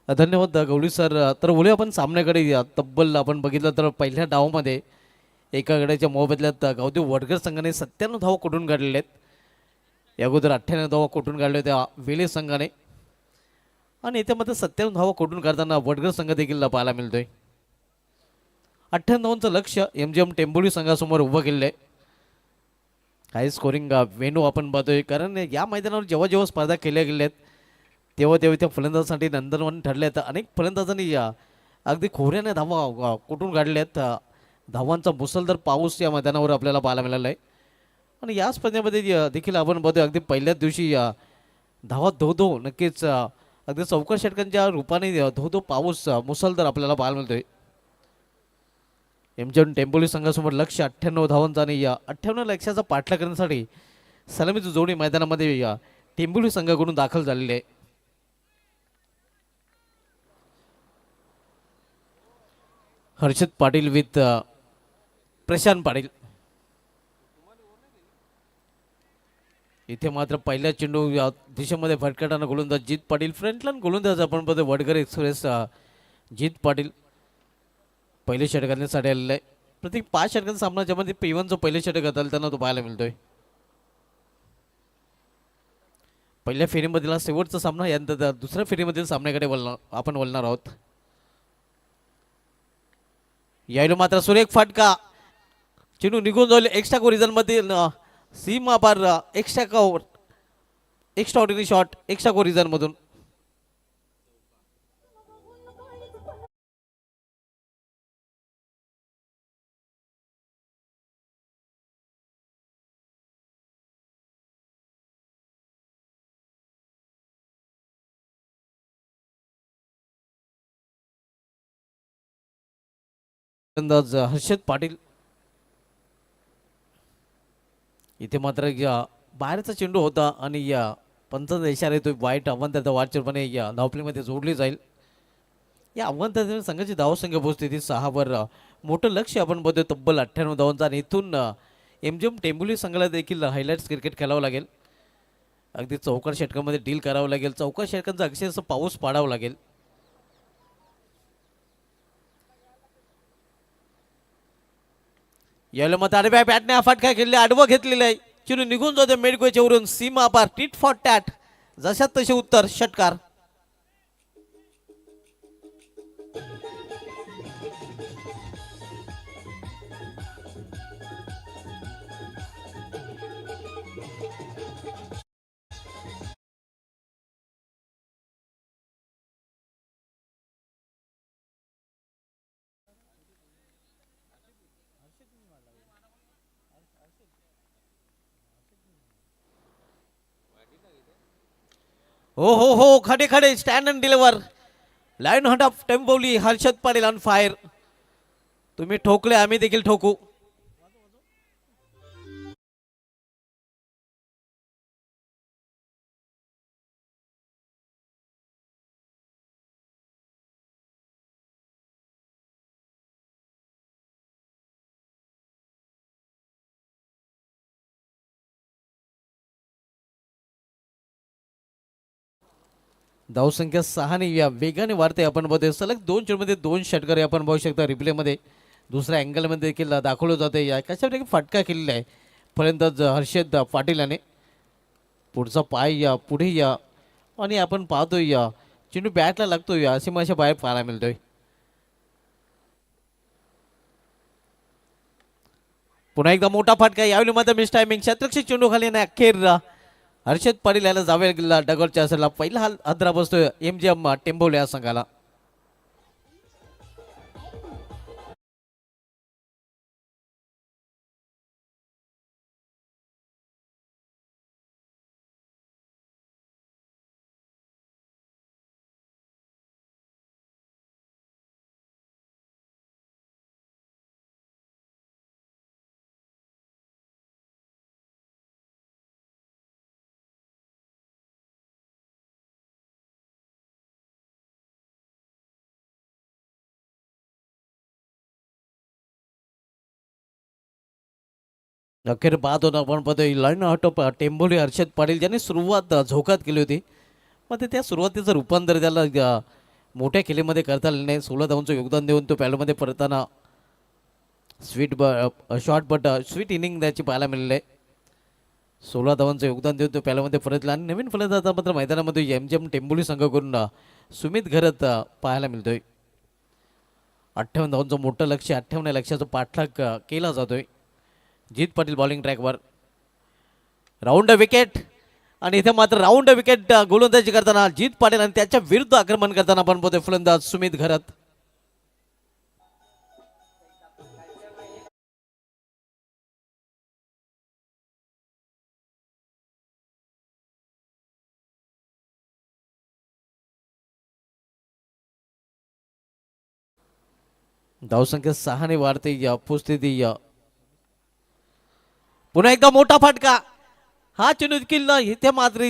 धन्यवाद गवळी सर. तर बोलूया आपण सामन्याकडे. तब्बल आपण बघितलं तर पहिल्या डावामध्ये एका गड्याच्या मोबदल्यात गावदेव वडगर संघाने 97 धावा कुठून काढलेल्या आहेत. या अगोदर 98 धावा कुठून काढल्या होत्या वेले संघाने, आणि याच्यामध्ये 97 धावा कुठून काढताना वडगर संघ देखील पाहायला मिळतोय. 98 धावांचं लक्ष MGM टेंबोली संघासमोर उभं केलेलं आहे. हाय स्कोरिंग वेणू आपण पाहतोय, कारण या मैदानावर जेव्हा जेव्हा स्पर्धा केल्या गेल्या आहेत तेव्हा तेव्हा त्या फलंदाजासाठी नंदनवन ठरले आहेत. अनेक फलंदाजांनी अगदी खोऱ्याने धावा कुठून काढल्या आहेत. धावांचा मुसळधार पाऊस या मैदानावर आपल्याला पाहायला मिळाला आहे. आणि या स्पर्धेमध्ये देखील आपण बघतोय अगदी पहिल्याच दिवशी धावा धो नक्कीच अगदी चौकार षटकांच्या रूपाने धो पाऊस मुसळधार आपल्याला पाहायला मिळतोय. MGM टेंबोली संघासमोर लक्ष 98 धावांचा, आणि या 98 लक्ष्याचा पाठलाग करण्यासाठी सलामीची जोडी मैदानामध्ये टेंबोली संघाकडून दाखल झालेली आहे. हर्षद पाटील विथ प्रशांत पाटील. इथे मात्र पहिल्या चेंडू या दिशेमध्ये फटकाटानं गोलंदाज जीत पाटील, फ्रंटलाईन गोलंदाज आपण बघतो वडगर एक्सप्रेस जीत पाटील पहिले षटकांनी साठी आलेलं आहे. प्रत्येक 5 षटकांचा सामना ज्यामध्ये P1चं पहिले षटक त्यांना तो पाहायला मिळतोय. पहिल्या फेरीमधील शेवटचा सामना, यानंतर दुसऱ्या फेरीमधील सामन्याकडे आपण वळणार आहोत. यायला मात्र सुरेख फटका, चेंडू निघून जाईल एक्स्ट्रा कोरिजन मध्ये, सीमा पार extra ordinary shot extra corrosion मधून. अंदाज हर्षद पाटील. इथे मात्र बाहेरचा चेंडू होता आणि या पंचांचा इशारा येतोय वाईट आव्हान वाटचरपणे या धावपलीमध्ये जोडली जाईल. या आव्हान संघाची धावसंख्या पोहोचते ती 6 वर. मोठं लक्ष आपण बघतोय तब्बल 98 धावांचा, आणि इथून MGM टेंबोली संघाला देखील हायलाइट्स क्रिकेट खेळावं लागेल. अगदी चौकार षटकामध्ये डील करावं लागेल. चौकार षटकांचा अक्षरशः पाऊस पाडावा लागेल. याला मत आडव्या बॅटने फटका केलेला, आडवं घेतलेलं आहे, चिरून निघून जाते मेडकोच्या वरून सीमा पार. टिट फॉर टॅट, जशात तसे उत्तर षटकार. हो खडे खडे stand and deliver. Lion heart of Temboli, Harshad Patil on fire. तुम्ही ठोकले, आम्ही देखील ठोकू. धावसंख्या 6 ने या वेगाने वाढते. आपण बघतोय सलग 2 चेंडूमध्ये 2 षटकार आपण बघू शकता रिप्लेमध्ये. दुसऱ्या अँगलमध्ये देखील दाखवलं जाते. या कशापैकी फटका केलेला आहे फलंदाज हर्षद पाटील याने. पुढचा पाय या पुढे या, आणि आपण पाहतोय या चेंडू बॅटला लागतोय, अशी माशा बाहेर पाहायला मिळतोय. पुन्हा एकदा मोठा फटका, यावेळी मात्र मिस टायमिंग. शतरक्षक चेंडू खाली आणि अखेर हर्षद पाटील याला जावे गेला डगलच्या असला. पहिला हादरा बसतोय MGM टेंबोली या संघाला. अखेर बाद होता आपण पदवी lion heart of Temboli Harshad Patil ज्यांनी सुरुवात झोकात केली होती. मग त्या सुरुवातीचं रूपांतर त्याला मोठ्या खेळीमध्ये करता आले नाही. 16 धावांचं योगदान देऊन तो पॅडमध्ये परतताना शॉर्ट बट स्वीट इनिंग त्याची पाहायला मिळाली आहे. 16 धावांचं योगदान देऊन तो पॅडमध्ये परतला आणि नवीन फलंदाजा मात्र मैदानामध्ये एमजीएम टेंबोली संघाकडून सुमित घरत पाहायला मिळतोय. 58 धावांचं मोठं लक्ष, 58 लक्षाचा पाठलाग केला जातोय. जीत पाटील बॉलिंग ट्रॅकवर, राऊंड विकेट आणि इथे मात्र राऊंड विकेट गोलंदाजी करताना जीत पाटील आणि त्याच्या विरुद्ध आक्रमण करताना आपण पाहतोय फलंदाज सुमित घरत. धावसंख्या 6 ने वाढते या उपस्थिती या पुन्हा एकदा मोठा फटका, हा चेंडू किल्ला इथे मात्र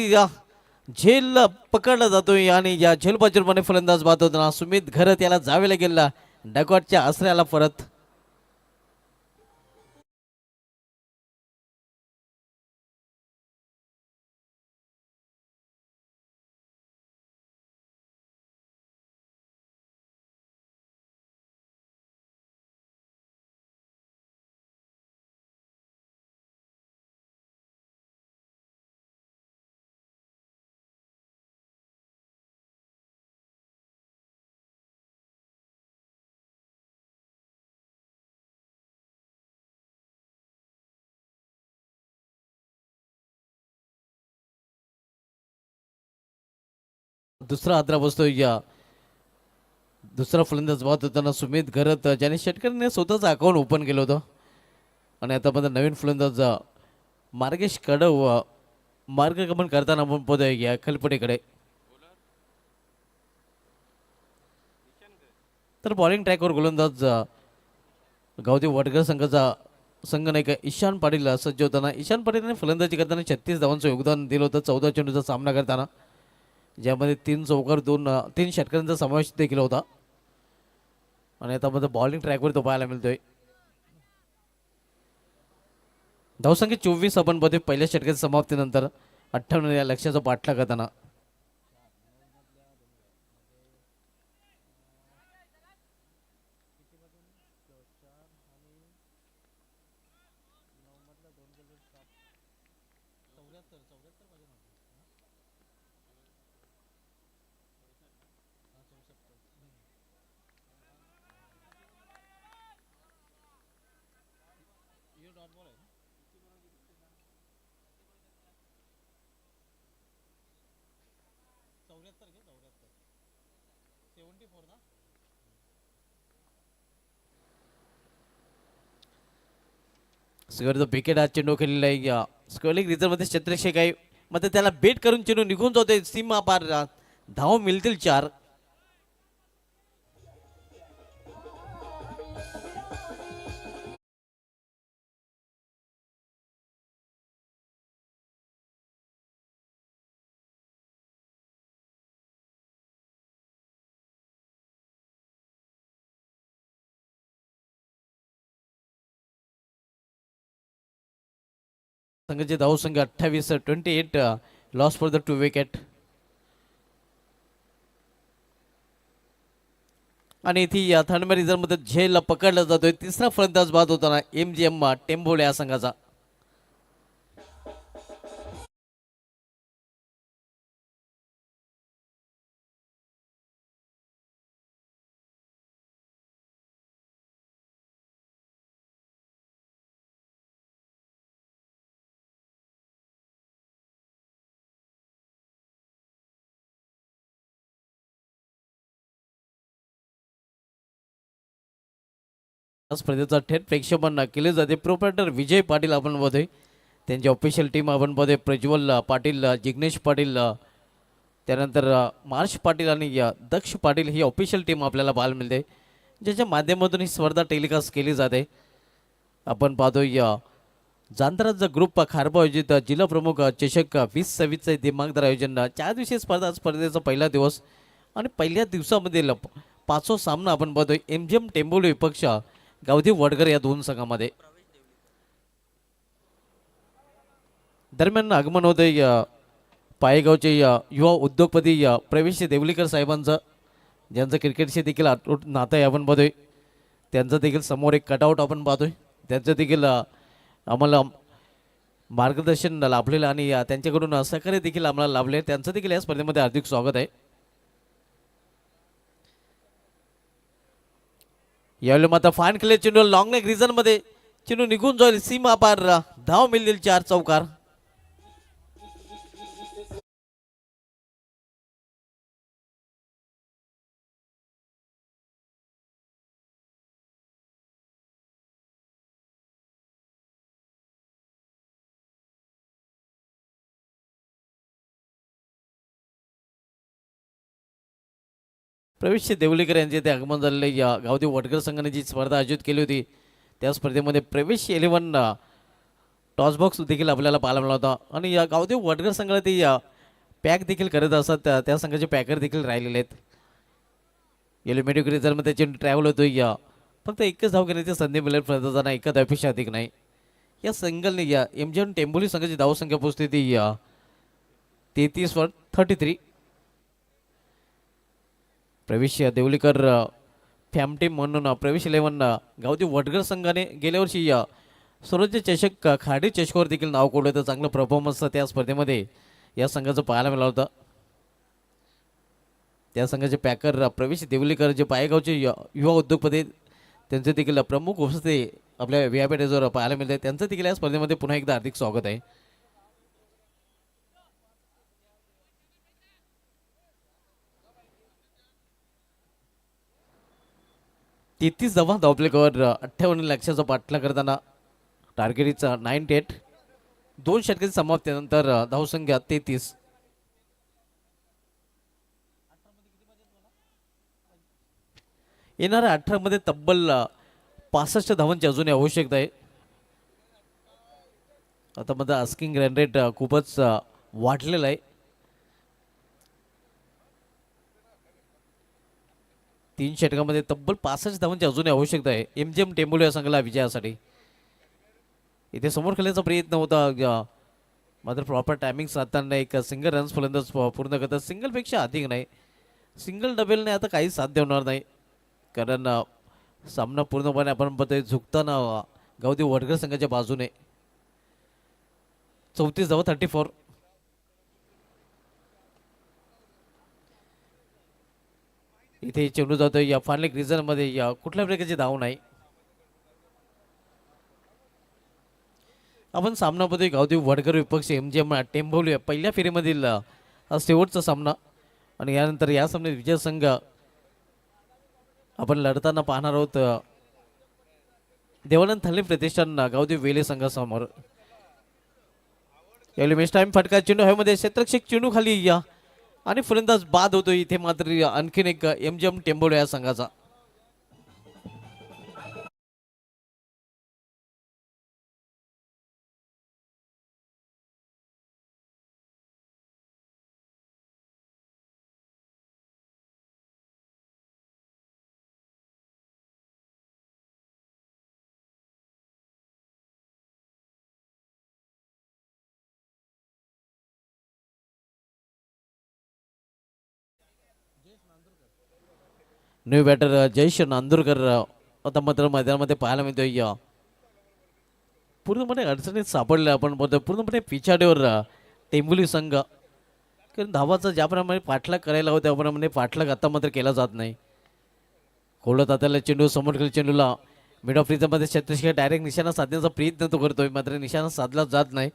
झेल पकडला जातोय आणि या झेल बाजूने फलंदाज बाद होताना सुमित घरत याला जावेला गेला डकॉटच्या आसऱ्याला परत. दुसरा आद्रा बसतोय या दुसरा फलंदाज बाद होताना सुमित घरत, ज्याने षटकरने स्वतःचं अकाउंट ओपन केलं होतं आणि आता मध्ये नवीन फलंदाज मार्गेश कडव मार्गक्रमण करताना आपण पोहोचतोय या खलपटीकडे. तर बॉलिंग ट्रॅकवर गोलंदाज गावदेव वडगर संघ नाही का ईशान पाटील सज्ज होताना ईशान पाटीलने फलंदाजी करताना 36 धावांचं योगदान दिलं होतं 14 चेंडूचा सामना करताना, ज्यामध्ये 3 चौकार 3 षटकारांचा समावेश देखील होता आणि आता मध्ये बॉलिंग ट्रॅकवर तो पाहायला मिळतोय. धावसंख्या 24 आपण मध्ये पहिल्या षटकाच्या समाप्तीनंतर 58 या लक्ष्याचा पाठलाग करताना. स्क्वेअरचा विकेट आज चेंडू खेळलेला आहे स्क्वेअरिंग रिझर्वमध्ये छत्रशेख आहे, मात्र त्याला बेट करून चेंडू निघून जातोय सीमा पार. धाव मिळतील 4. संघाची धाव संख्या 28, 28 लॉस फॉर द 2 विकेट. आणि इथे या थर्ड रिझर्व मध्ये झेल पकडला जातोय. तिसरा फलंदाज बाद होताना एमजीएम टेंबोले या संघाचा. स्पर्धेचा थेट प्रेक्षेपण केले जाते. प्रोप्रायटर विजय पाटील आपण बघतोय, त्यांची ऑफिशियल टीम आपण बघतोय. प्रज्वल पाटील, जिग्नेश पाटील, त्यानंतर मार्श पाटील आणि दक्ष पाटील ही ऑफिशियल टीम आपल्याला पाहायला मिळते, ज्याच्या माध्यमातून ही स्पर्धा टेलिकास्ट केली जाते. आपण पाहतोय जांतराचा ग्रुप खारबा आयोजित जिल्हा प्रमुख चषक 2026 दिमागदार आयोजन 4 दिवसीय स्पर्धेचा पहिला दिवस आणि पहिल्या दिवसामध्ये 5वा सामना आपण पाहतोय एमजीएम टेंबोली विपक्ष गावदेव वडगर या 2 संघामध्ये. दरम्यान आगमन होते पायेगावचे युवा उद्योगपती प्रवेश देवलीकर साहेबांचं, ज्यांचं क्रिकेटशी देखील अतूट नातं आहे आपण पाहतोय, त्यांचं देखील समोर एक कटआउट आपण पाहतोय. त्यांचं देखील आम्हाला मार्गदर्शन लाभलेलं आणि त्यांच्याकडून सहकार्य देखील आम्हाला लाभले. त्यांचं देखील या स्पर्धेमध्ये हार्दिक स्वागत आहे. यावेळी मात्र फाईन केले चेंडू लॉंग लेग रिझन मध्ये चेंडू निघून जाईल सीमा पार. धाव मिळतील 4 चौकार. प्रवेश देवलीकर यांचे ते आगमन झालेले या गावदेव वडकर संघाने जी स्पर्धा आयोजित केली होती त्या स्पर्धेमध्ये प्रवेश 11 टॉस बॉक्स देखील आपल्याला पाहायला मिळाला होता. आणि या गावदेव वडकर संघाला ते पॅक देखील करत असतात. त्या संघाचे पॅकर देखील राहिलेले आहेत. एलिमेटिक रिझल्टमध्ये चेंडू ट्रॅव्हल होतो. फक्त एकच धाव घेण्याची संधी मिळेल फलंदाजांना, एका धावपेक्षा अधिक नाही. या सिंगलने MGM टेंबोली संघाची धावसंख्या पोहोचते ती 33 वर 33. प्रवेश देवलीकर फॅम टीम म्हणून प्रवेश 11 गावदेव वडगर संघाने गेल्या वर्षी स्वराज्य चषक खाडी चषकावर देखील नाव कोडलं होतं. चांगलं परफॉर्मन्स त्या स्पर्धेमध्ये या संघाचं पाहायला मिळालं होतं. त्या संघाचे पॅकर प्रवेश देवलीकर जे पायगावचे युवा उद्योगपती त्यांचे देखील प्रमुख उपस्थिती आपल्या व्यापाऱ्याजवळ पाहायला मिळते. त्यांचं देखील या स्पर्धेमध्ये पुन्हा एकदा हार्दिक स्वागत आहे. तेहतीस धावा धावपलेकर 58 लक्ष्याचा पाठला करताना टार्गेटचा 98. 2 षटकांची समाप्तीनंतर धावसंख्या 33. येणाऱ्या 18 मध्ये तब्बल 65 धावांची अजूनही आवश्यकता आहे. आता मध्ये आस्किंग रन रेट खूपच वाढलेला आहे. 3 षटकामध्ये तब्बल 65 धावांची अजूनही आवश्यकता आहे MGM टेंबोली या संघाला विजयासाठी. इथे समोर खेळण्याचा प्रयत्न होता मात्र प्रॉपर टायमिंग साधताना एक सिंगल रन्स फलंदाज पूर्ण करतात. सिंगलपेक्षा अधिक नाही. सिंगल डबलने आता काही साध्य होणार नाही कारण सामना पूर्णपणे आपण बघतोय झुकताना गावदेव वडगर संघाच्या बाजूने. 34 धावा 34. इथे चेंडू जातोय या फायनल रिझन मध्ये कुठल्या प्रकारची धाव नाही. आपण सामनामध्ये गावदेव वडकर विपक्ष MGM टेंबोली पहिल्या फेरीमधील हा शेवटचा सामना आणि यानंतर या सामन्यात विजय संघ आपण लढताना पाहणार आहोत देवानंद थाले प्रतिष्ठान गावदेव वेले संघासमोर. यावेळी मेस टाइम फटका चेंडू हवेमध्ये क्षेत्ररक्षक चेंडू खाली आणि फलंदाज बाद होतो. इथे मात्र आणखीन एक MGM टेंबोली या संघाचा. न्यू बॅटर जयेश नांदुरकर आता मात्र मैदानामध्ये पाहायला मिळतोय. पूर्णपणे अडचणीत सापडले आपण बोलतो. पूर्णपणे पिछाडीवर टेंबोली संघ कारण धावाचा ज्याप्रमाणे पाठलाग करायला हवा त्याप्रमाणे पाठलाग आता मात्र केला जात नाही. खोलत हाताला चेंडू समोर खेळ चेंडूला मिड ऑफ रिझनमध्ये क्षेत्ररक्षक डायरेक्ट निशाणा साधण्याचा प्रयत्न तो करतोय मात्र निशाणा साधला जात नाही.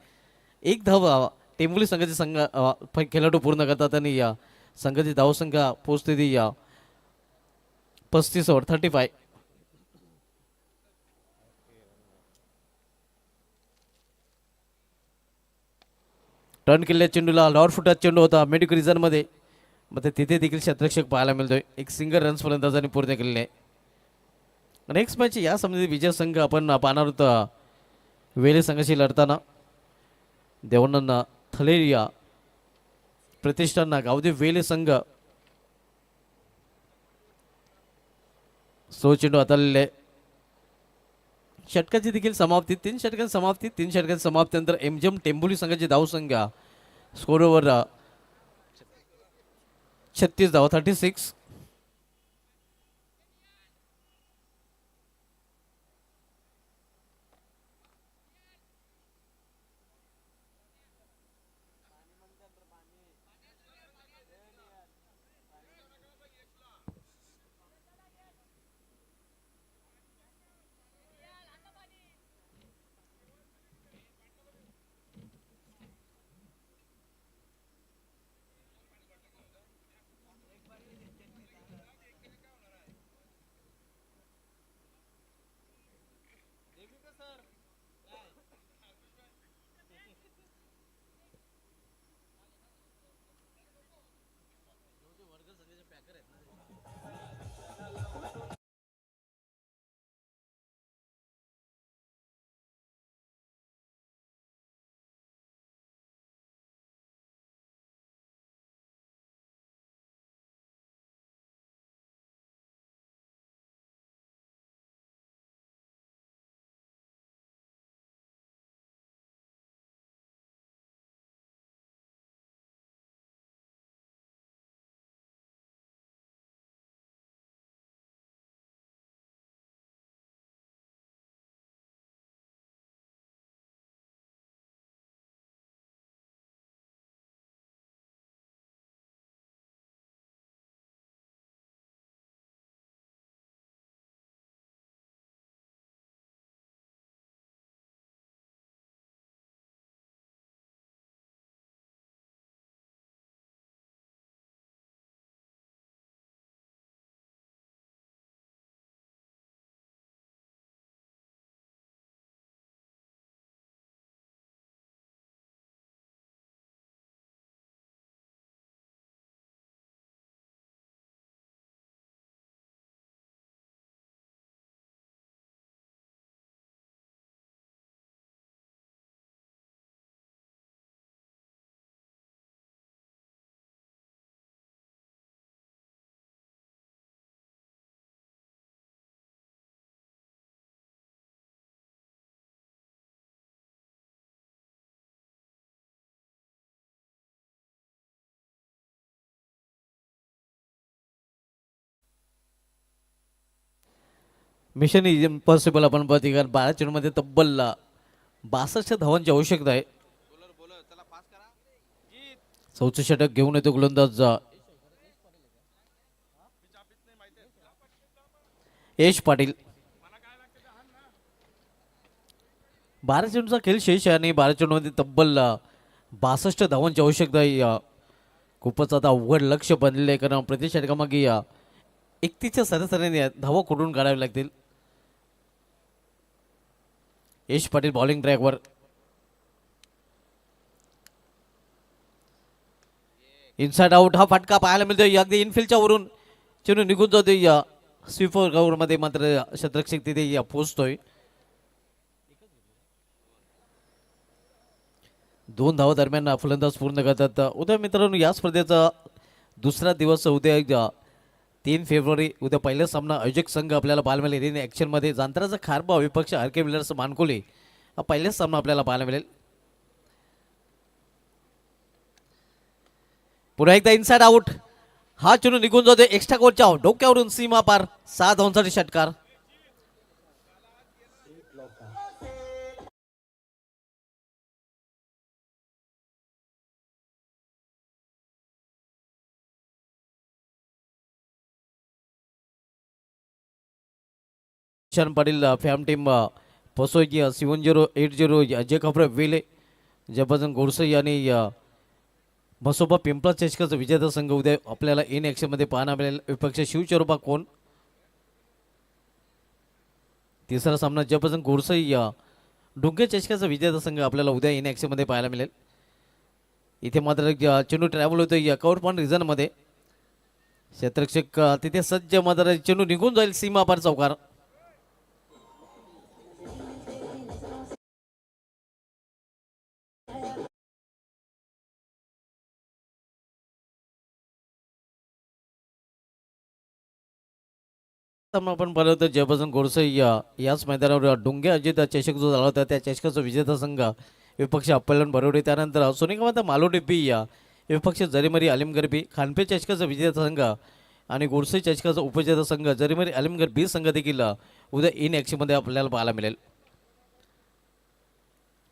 एक धाव टेंबोली संघाचे खेळाडू पूर्ण करतात आणि या संघाची धावसंख्या पोहोचते ती 35 ओव्हर 35. टर्न केलेल्या चेंडूला लॉर फुटात चेंडू होता मेडिकल रिझनमध्ये मग तिथे देखील क्षेत्ररक्षक पाहायला मिळतोय. एक सिंगल रन्स फलंदाजांनी पूर्ण केलेले आहे. नेक्स्ट मॅच या सामन्यात विजय संघ आपण पाहणार होता वेले संघाशी लढताना देवानंद थलेरिया प्रतिष्ठान गावदेव वेले संघ. सो चेंडू हाताळलेले षटकाची देखील समाप्ती 3 षटकांची समाप्ती 3 षटकांची समाप्तीनंतर MGM टेंबोली संघाची धावसंख्या स्कोरवर 36 धावा 36. मिशन इज इम्पॉसिबल आपण पाहतो कारण 12 चेंडूमध्ये तब्बल 62 धावांची आवश्यकता आहे. चौथं षटक घेऊन येतो गोलंदाज यश पाटील. 12 चेंडूचा खेळ शेष आहे आणि 12 चेंडूमध्ये तब्बल 62 धावांची आवश्यकता आहे. खूपच आता अवघड लक्ष बनलेलं आहे कारण प्रति षटकामागे 31च्या सरासरीने धावा कुठून काढावे लागतील. यश पाटील बॉलिंग ट्रॅकवर. इनसाइड आउट हा फटका पाहायला मिळतोय अगदी इनफिल्डच्या वरून चेंडू निघून जातोय. स्वीपर कव्हरमध्ये मात्र शतरक्षक तिथे पोहोचतोय. 2 धावा दरम्यान फलंदाज पूर्ण करतात. उद्या मित्रांनो या स्पर्धेचा दुसरा दिवस उद्या 3 फेब्रुवारी उद्या पहिला सामना आयोजक संघ आपल्याला पाहायला मिळेल. इन ॲक्शनमध्ये जांतराचा खारबा विपक्ष आर.के. बिल्डर्स मानकोली हा पहिलाच सामना आपल्याला पाहायला मिळेल. पुन्हा एकदा इनसाइड आउट हा चेंडू निघून जातो एक्स्ट्रा कोटच्या डोक्यावरून सीमा पार 6 धावांसाठी षटकार. पाटील फॅम टीम पसोई 7080 अजय कपडे वेले जबरदस्त गोडसे आणि मसोबा पिंपळा चषकाचा विजेता संघ उद्या आपल्याला इन ॲक्शनमध्ये पाहायला मिळेल. विपक्ष शिवचरोबा कोण. तिसरा सामना जबरदस्त गोडसे डुंगे चषकाचा विजेता संघ आपल्याला उद्या इन ॲक्शनमध्ये पाहायला मिळेल. इथे मात्र चेंडू ट्रॅव्हल होतो कवर पॉईंट रिझनमध्ये. क्षेत्ररक्षक तिथे सज्ज मात्र चेंडू निघून जाईल सीमा पार चौकार. आपण पाहिलं तर जयभजन गोडसे याच मैदानावर डुंगे अजित चषक जो झाला होता त्या चषकाचा विजेता संघ विपक्ष अप्पलन बरोडे. त्यानंतर सोनिकामाता मालोडी पी विपक्ष जरीमरी आलिमगड बी. खानपे चषकाचा विजेता संघ आणि गोडसे चषकाचा उपविजेता संघ जरीमरी आलिमगड बी संघ देखील उद्या इन ॲक्शनमध्ये आपल्याला पाहायला मिळेल.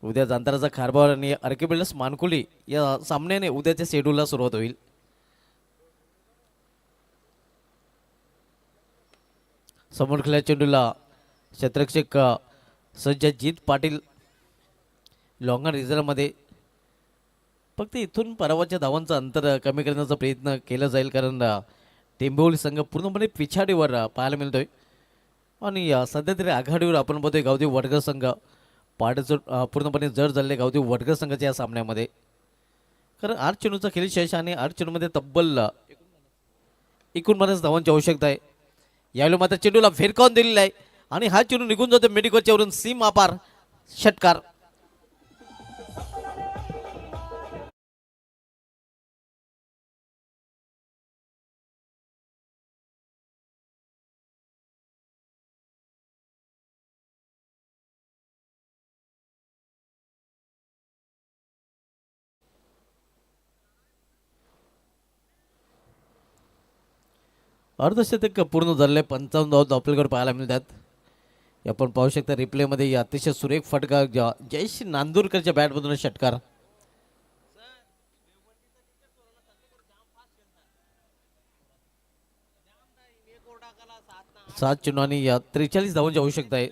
उद्या जांताराचा खारबार आणि आर.के. बिल्डर्स मानकुली या सामन्याने उद्याच्या शेड्यूलला सुरुवात होईल. समोर खेळल्या चेंडूला क्षेत्ररक्षक सज्जजीत पाटील लॉंगर रिझर्वमध्ये. फक्त इथून पराभवाच्या धावांचं अंतर कमी करण्याचा प्रयत्न केला जाईल कारण टेंबोली संघ पूर्णपणे पिछाडीवर पाहायला मिळतोय आणि सध्या तरी आघाडीवर आपण बघतोय गावदेव वडगर संघ पाठचं पूर्णपणे जड झालेले गावदेव वडगर संघाच्या या सामन्यामध्ये. कारण 8 चेंडूचा खेळ शेष आणि 8 चेंडूमध्ये तब्बल 49 धावांची आवश्यकता आहे. यावेळी मात्र चेंडूला फेरकावून दिलेला आहे आणि हा चेंडू निघून जातो मेडिकोच्या वरून सीमा पार षटकार. अर्धशतक पूर्ण झालेले 55 धावा आपल्याकडे पाहायला मिळतात. आपण पाहू शकता रिप्लेमध्ये अतिशय सुरेख फटका जयश्री नांदूरकरच्या बॅटमधून षटकार. सात चेंडू आणि 43 धावांची आवश्यकता आहे.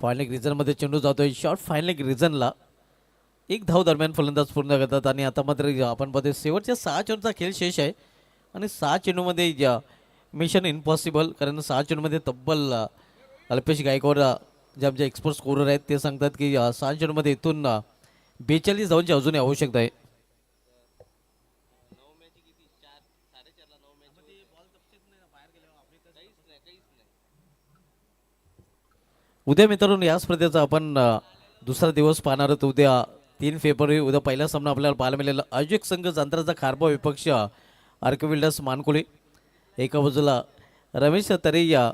फायनल रिझनमध्ये चेंडू जातोय शॉर्ट फायनल रिझनला 1 धाव दरम्यान फलंदाज पूर्ण करतात आणि आता मात्र आपण पाहतोय शेवटच्या 6 चेंडूचा खेळ शेष आहे आणि 6 चेंडूमध्ये मिशन इम्पॉसिबल कारण 6 चेंडूमध्ये तब्बल अल्पेश गायकवाड जे आमचे एक्सपर्ट स्कोरर आहेत ते सांगतात की 6 चेंडूमध्ये इथून 42 धावांची अजूनही आवश्यकता आहे. उद्या मित्रांनो या स्पर्धेचा आपण दुसरा दिवस पाहणार आहोत. उद्या 3 फेब्रुवारी उद्या पहिला सामना आपल्याला पाहायला मिळेल. आयोजक संघ जांतराचा खारबा विपक्ष आर.के. बिल्डर्स मानकुली. एका बाजूला रमेश तरेया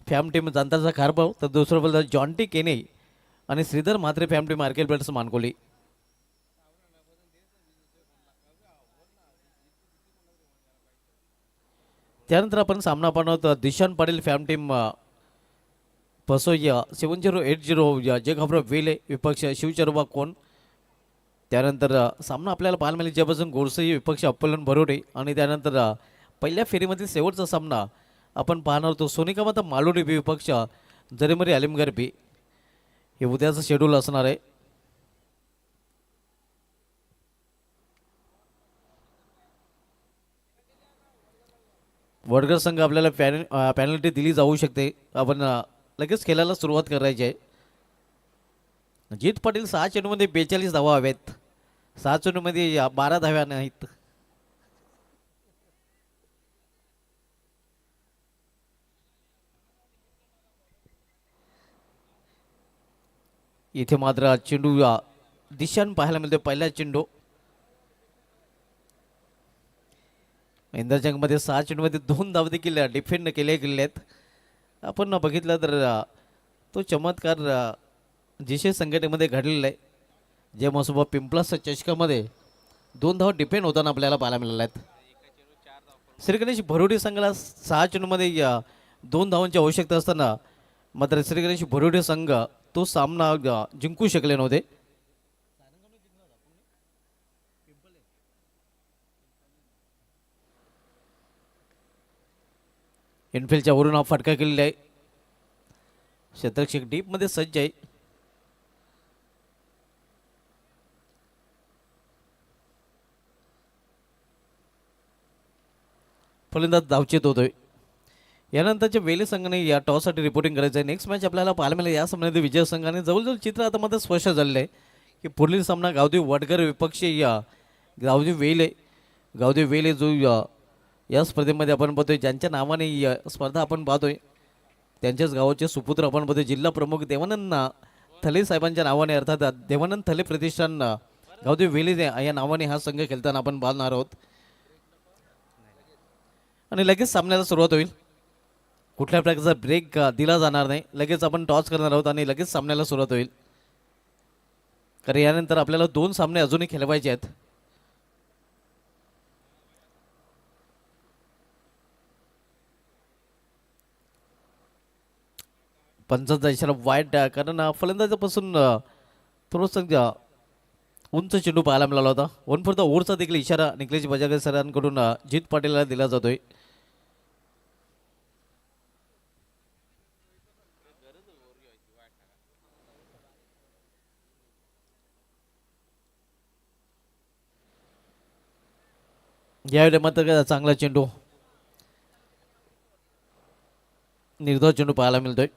फॅम टीम जांतराचा खारबाव तर दुसऱ्या बाजूला जॉन्टी केने आणि Shridhar Mhatre fam team R K. Builders Mankuli. त्यानंतर आपण सामना पाहणार दिशान पाटील फॅम टीम पसोया 7080 जे घाबरा वेले विपक्ष शिवचर्वा कोण. त्यानंतर सामना आपल्याला पाहायला मिळेल ज्यापासून गोडसई विपक्ष अप्पलन भरोडे आणि त्यानंतर पहिल्या फेरीमधील शेवटचा सामना आपण पाहणार होतो सोनिकामाता मालोडी बी विपक्ष जरीमरी आलिमगर बी. हे उद्याचं शेड्यूल असणार आहे. वडगर संघ आपल्याला पॅनल्टी दिली जाऊ शकते. आपण लगेच खेळायला सुरुवात करायची आहे. जीत पाटील 6 चेंडूमध्ये 42 धावा हव्यात. 6 चेंडूमध्ये 12 धाव्या नाहीत. इथे मात्र चेंडू दिशान पाहायला मिळतो. पहिला चेंडू इंद्रजंगमध्ये 6 चेंडूमध्ये 2 धावा देखील डिफेंड केले गेले आहेत. आपण बघितलं तर तो चमत्कार जिशे संघटनेमध्ये घडलेला आहे. जे मसोबा पिंपलास चषकामध्ये 2 धावा डिफेंड होताना आपल्याला पाहायला मिळाल्या आहेत. श्री गणेश भरोडी संघाला 6 चेंडूमध्ये 2 धावांची आवश्यकता असताना मात्र श्री गणेश भरोडी संघ तो सामना जिंकू शकले नव्हते. इनफिल्डच्या वरून हा फटका केलेला आहे. क्षेत्ररक्षक डीपमध्ये सज्ज आहे. फलंदाज धावचेत होतोय. यानंतरच्या वेले संघाने या टॉससाठी रिपोर्टिंग करायचं आहे. नेक्स्ट मॅच आपल्याला पाहायला मिळेल या सामन्यामध्ये विजय संघाने जवळजवळ चित्र आता मात्र स्पष्ट झालेलं आहे की पुढील सामना गावदेव वडगर विपक्ष या गावदेव वेले जो या स्पर्धेमध्ये आपण पाहतोय ज्यांच्या नावाने स्पर्धा आपण पाहतोय त्यांच्याच गावाचे सुपुत्र आपण पाहतोय जिल्हा प्रमुख देवानंद थले साहेबांच्या नावाने अर्थात देवानंद थले प्रतिष्ठान गावदेव वेले या नावाने हा संघ खेळताना आपण पाहणार आहोत. आणि लगेच सामन्याला सुरुवात होईल. कुठल्या प्रकारचा ब्रेक दिला जाणार नाही. लगेच आपण टॉस करणार आहोत आणि लगेच सामन्याला सुरुवात होईल. कारण यानंतर आपल्याला 2 सामने अजूनही खेळवायचे आहेत. पंचांचा इशारा वाईट कारण फलंदाजापासून थोडंसं उंच चेंडू पाहायला मिळाला होता. 1 फॉर द ओव्हरचा देखील इशारा निखिलेश बजागर सरांकडून जीत पाटीलला दिला जातोय. यावेळी मात्र चांगला चेंडू निर्धाव चेंडू पाहायला मिळतोय.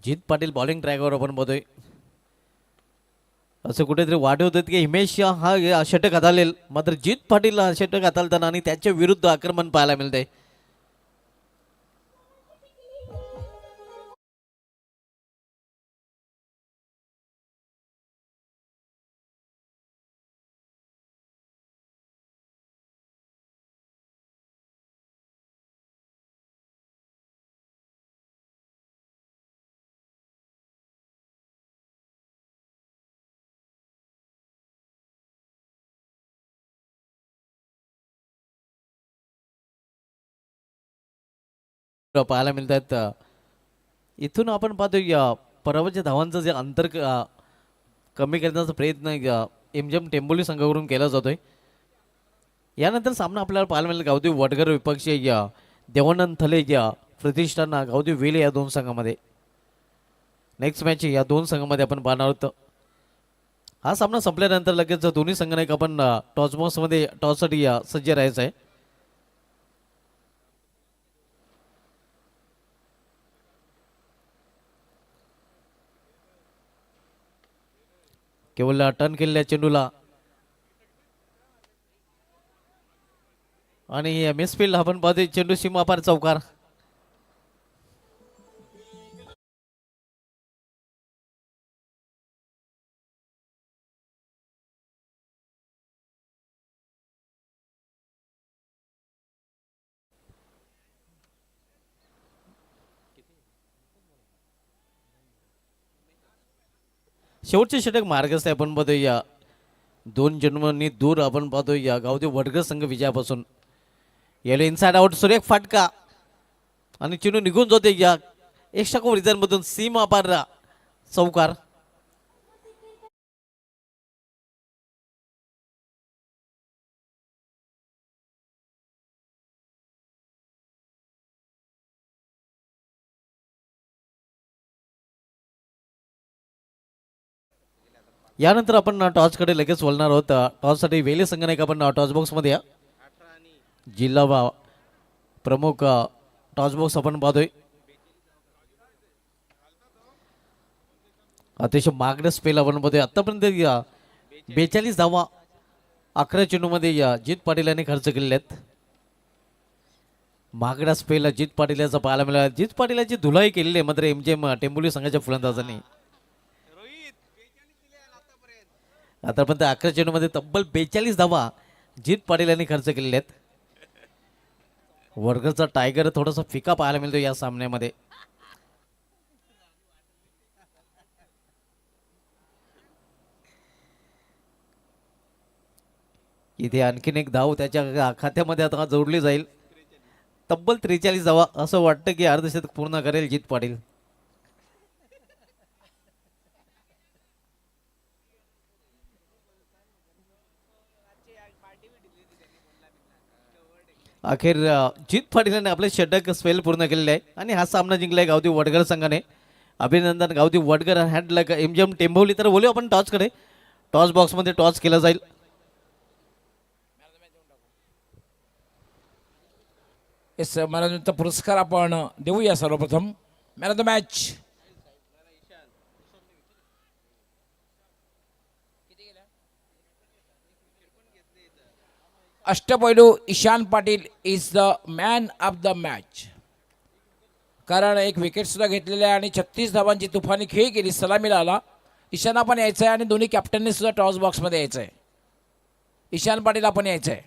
जीत पाटील बॉलिंग ट्रॅकवर आपण बघतोय. असं कुठेतरी वाढ होत की हिमेश हा षटक हाताळेल मात्र जीत पाटील षटक हाताळताना आणि त्याच्या विरुद्ध आक्रमण पाहायला मिळतंय. पाहायला मिळतात. इथून आपण पाहतोय पराभवच्या धावांचं जे अंतर कमी करण्याचा प्रयत्न एमजेम टेंबोली संघाकडून केला जातोय. यानंतर सामना आपल्याला पाहायला मिळेल गावदेव वडगर विपक्ष देवानंद थले प्रतिष्ठान गावदेव वेले या 2 संघामध्ये. नेक्स्ट मॅच या 2 संघामध्ये आपण पाहणार आहोत. हा सामना संपल्यानंतर लगेच दोन्ही संघांना एक आपण टॉसमध्ये टॉससाठी सज्ज राहायचं आहे. केवळ टर्न केलेल्या चेंडूला आणि मिसफील्ड आपण पाहतोय चेंडू सीमापार चौकार. शेवटचे षटक मार्गस्थ आपण पाहतोय या 2 जन्मांनी दूर आपण पाहतोय या गावदेव वडगर संघ विजयापासून. याला इनसाइड आउट सुरेख फाटका आणि चिनू निघून जाते या एक्स्ट्रा कोव्हर रिझनमधून सीमा पार चौकार. यानंतर आपण टॉसकडे लगेच वळणार आहोत. टॉससाठी वेले संघनायक आपण टॉस बॉक्समध्ये या. जिल्हा प्रमुख टॉस बॉक्स आपण पाहतोय. अतिशय मागणं स्पेल आपण पाहतोय. आतापर्यंत 42 धावा 11 चेंडूमध्ये जित पाटील यांनी खर्च केलेले आहेत. मागणा स्पेल जित पाटील याचा पाहायला मिळाला. जित पाटील याची धुलाई केलेली आहे मात्र एमजीएम टेंबोली संघाच्या फलंदाजांनी. आतापर्यंत 11 चेंडूमध्ये तब्बल 42 धावा जित पाटील यांनी खर्च केलेले आहेत. वडगरचा टायगर थोडासा फिका पाहायला मिळतो या सामन्यामध्ये. इथे आणखीन एक धाव त्याच्या खात्यामध्ये आता जोडली जाईल. तब्बल 43 धावा. असं वाटतं की अर्धशतक पूर्ण करेल जित पाटील. अखेर जित पाटील आपले षटक स्पेल पूर्ण केलेले आहे आणि हा सामना जिंकलाय गावदेव वडगर संघाने. अभिनंदन गावदेव वडगर हँडल एमजीएम टेंबोली. तर बोलू आपण टॉसकडे. टॉस बॉक्समध्ये टॉस केला जाईल. येस मॅन ऑफ द पुरस्कार आपण देऊया सर्वप्रथम. मॅन ऑफ द मॅच अष्टपैलू Ishan Patil is the man of the match. कारण एक विकेट सुद्धा घेतलेली आहे आणि 36 धावांची तुफानी खेळी केली. सलामीला आला. ईशान आपण यायचं आहे आणि दोन्ही कॅप्टननी सुद्धा टॉस बॉक्समध्ये यायचं आहे. ईशान पाटील आपण यायचं आहे.